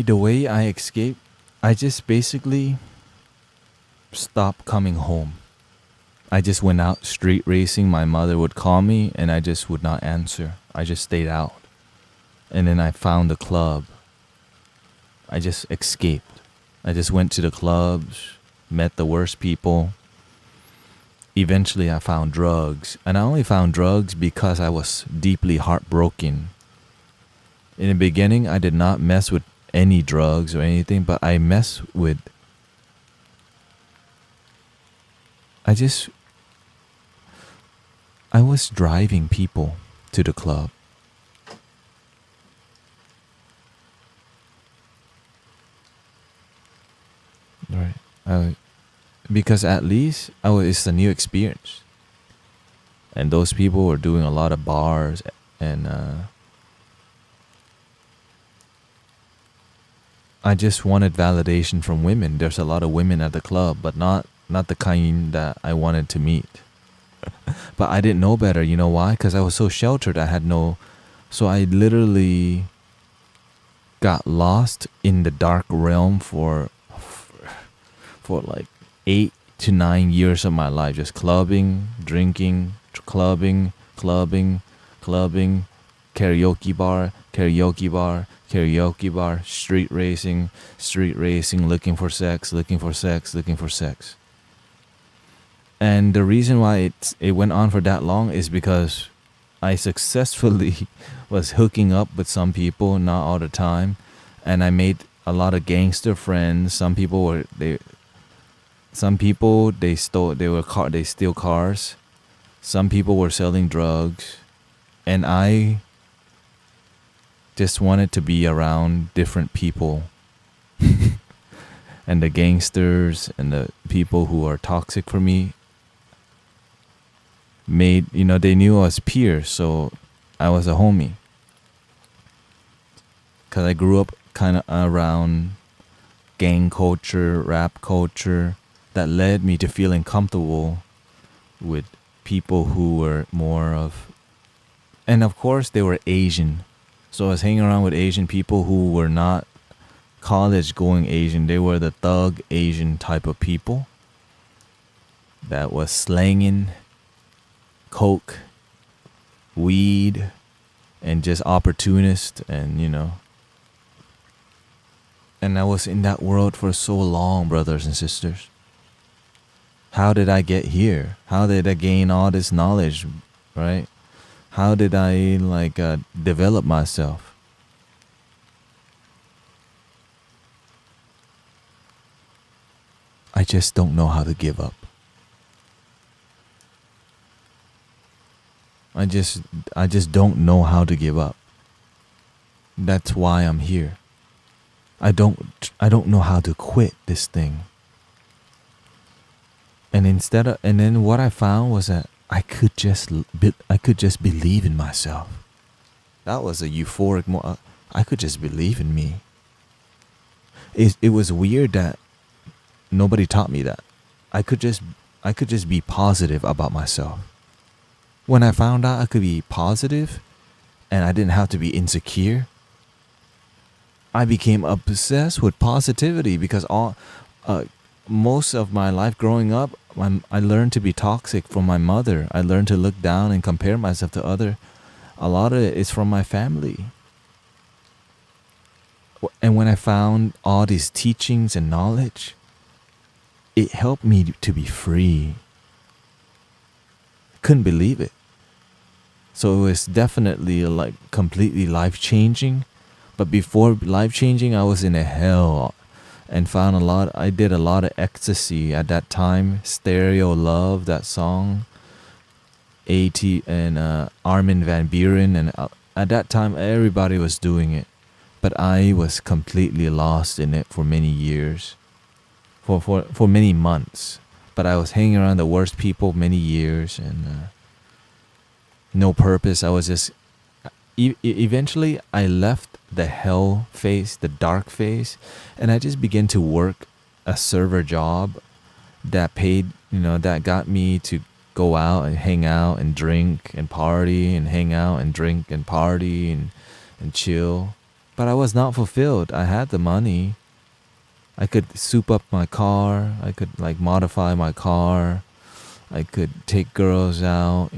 The way I escaped, I just basically stopped coming home. I just went out street racing. My mother would call me and I just would not answer. I just stayed out. And then I found a club. I just escaped. I just went to the clubs, met the worst people. Eventually I found drugs. And I only found drugs because I was deeply heartbroken. In the beginning, I did not mess with any drugs or anything, but I was driving people to the club. Right. Because at least it's a new experience. And those people were doing a lot of bars and I just wanted validation from women. There's a lot of women at the club, but not the kind that I wanted to meet. But I didn't know better. You know why? Because I was so sheltered. So I literally got lost in the dark realm for like 8 to 9 years of my life. Just clubbing, drinking, clubbing, karaoke bar, street racing, looking for sex. And the reason why it went on for that long is because I successfully was hooking up with some people, not all the time, and I made a lot of gangster friends. Some people they steal cars. Some people were selling drugs, and I just wanted to be around different people. And the gangsters and the people who are toxic for me made, they knew I was peers, so I was a homie. Because I grew up kind of around gang culture, rap culture, that led me to feeling comfortable with people who were more of, and of course they were Asian. So I was hanging around with Asian people who were not college going Asian. They were the thug Asian type of people that was slanging coke, weed, and just opportunist, and and I was in that world for so long, brothers and sisters. How did I get here? How did I gain all this knowledge, right? How did I develop myself? I just don't know how to give up. I just don't know how to give up. That's why I'm here. I don't know how to quit this thing. And then what I found was that I could just believe in myself. That was a euphoric moment. I could just believe in me. It was weird that nobody taught me that. I could just be positive about myself. When I found out I could be positive and I didn't have to be insecure, I became obsessed with positivity, because most of my life growing up, I learned to be toxic from my mother. I learned to look down and compare myself to other. A lot of it is from my family. And when I found all these teachings and knowledge, it helped me to be free. Couldn't believe it. So it was definitely completely life-changing. But before life-changing, I was in a hell and I did a lot of ecstasy at that time. Stereo Love, that song. A.T. and Armin van Buuren. And at that time, everybody was doing it. But I was completely lost in it for many years. For many months. But I was hanging around the worst people many years, and no purpose. I was just eventually I left the hell phase, the dark phase, and I just began to work a server job that paid, that got me to go out and hang out and drink and party and hang out and drink and party and chill. But I was not fulfilled. I had the money. I could soup up my car. I could modify my car. I could take girls out,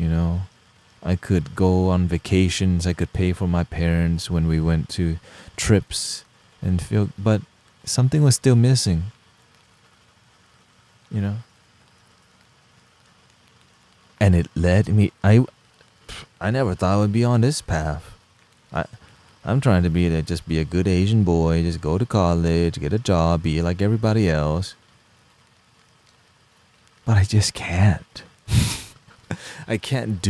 I could go on vacations. I could pay for my parents when we went to trips and but something was still missing, And it led me, I never thought I would be on this path. I'm trying to just be a good Asian boy, just go to college, get a job, be like everybody else. But I just can't. I can't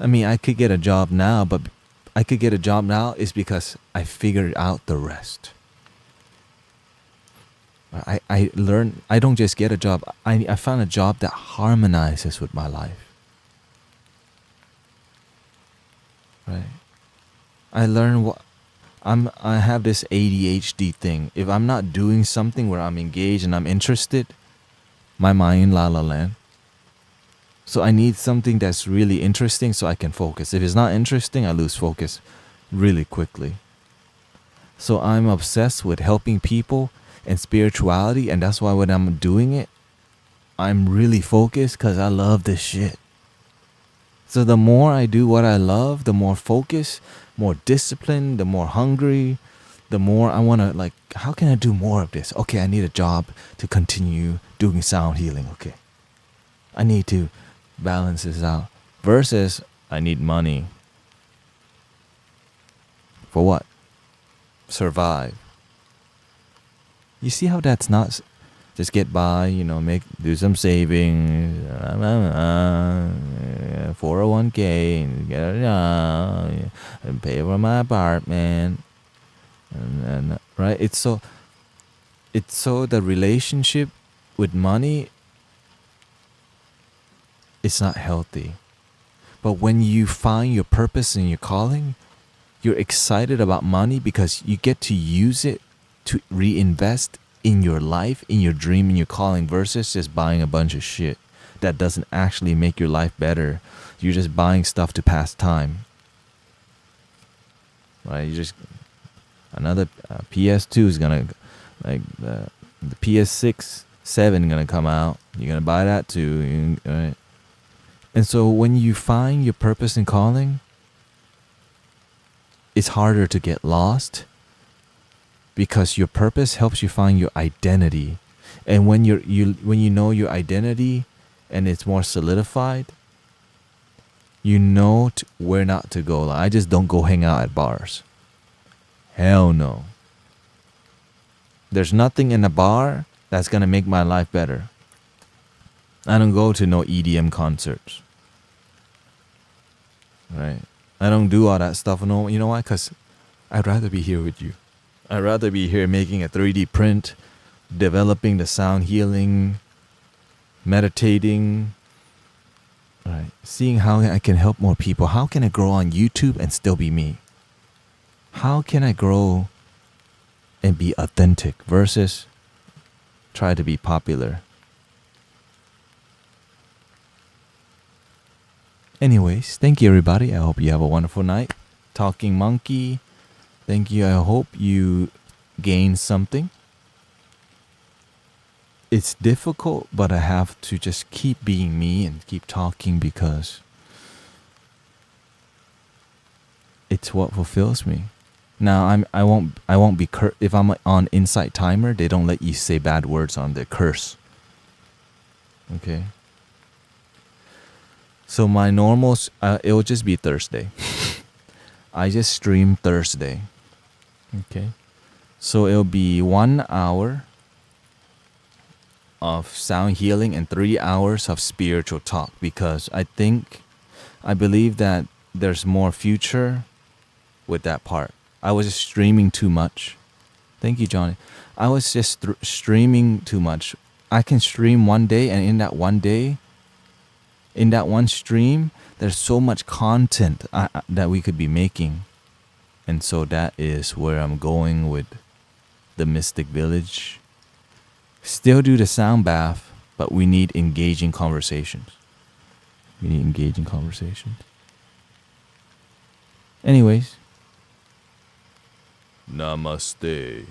I could get a job now, but I could get a job now is because I figured out the rest. I learned, I don't just get a job, I found a job that harmonizes with my life. Right? I learned I have this ADHD thing. If I'm not doing something where I'm engaged and I'm interested, my mind la la land. So I need something that's really interesting so I can focus. If it's not interesting, I lose focus really quickly. So I'm obsessed with helping people and spirituality, and that's why when I'm doing it, I'm really focused because I love this shit. So the more I do what I love, the more focused, more disciplined, the more hungry, the more I want to how can I do more of this? Okay, I need a job to continue doing sound healing. Okay, I need to balance this out. Versus, I need money. For what? Survive. You see how that's not just get by, do some saving, 401k, and get a job, and pay for my apartment, and right. It's so the relationship with money, it's not healthy. But when you find your purpose and your calling, you're excited about money because you get to use it to reinvest in your life, in your dream, in your calling, versus just buying a bunch of shit that doesn't actually make your life better. You're just buying stuff to pass time. Right? You just another PS2 is gonna, like the PS6, 7 gonna come out. You're gonna buy that too. Right? And so when you find your purpose and calling, it's harder to get lost because your purpose helps you find your identity. And when when you know your identity and it's more solidified, you know where not to go. Like, I just don't go hang out at bars. Hell no. There's nothing in a bar that's gonna make my life better. I don't go to no EDM concerts. Right? I don't do all that stuff. No, you know why? Because I'd rather be here with you. I'd rather be here making a 3D print, developing the sound healing, meditating, right? Seeing how I can help more people. How can I grow on YouTube and still be me? How can I grow and be authentic versus try to be popular? Anyways, thank you everybody. I hope you have a wonderful night. Talking Monkey, thank you. I hope you gain something. It's difficult, but I have to just keep being me and keep talking because it's what fulfills me. Now I won't be if I'm on Insight Timer, they don't let you say bad words on the curse. Okay. So my normals, it will just be Thursday. I just stream Thursday. Okay. So it'll be 1 hour of sound healing and 3 hours of spiritual talk, because I believe that there's more future with that part. I was just streaming too much. Thank you, Johnny. I was just streaming too much. I can stream one day, and in that one day, in that one stream, there's so much content that we could be making. And so that is where I'm going with the Mystic Village. Still do the sound bath, but we need engaging conversations. Anyways. Namaste.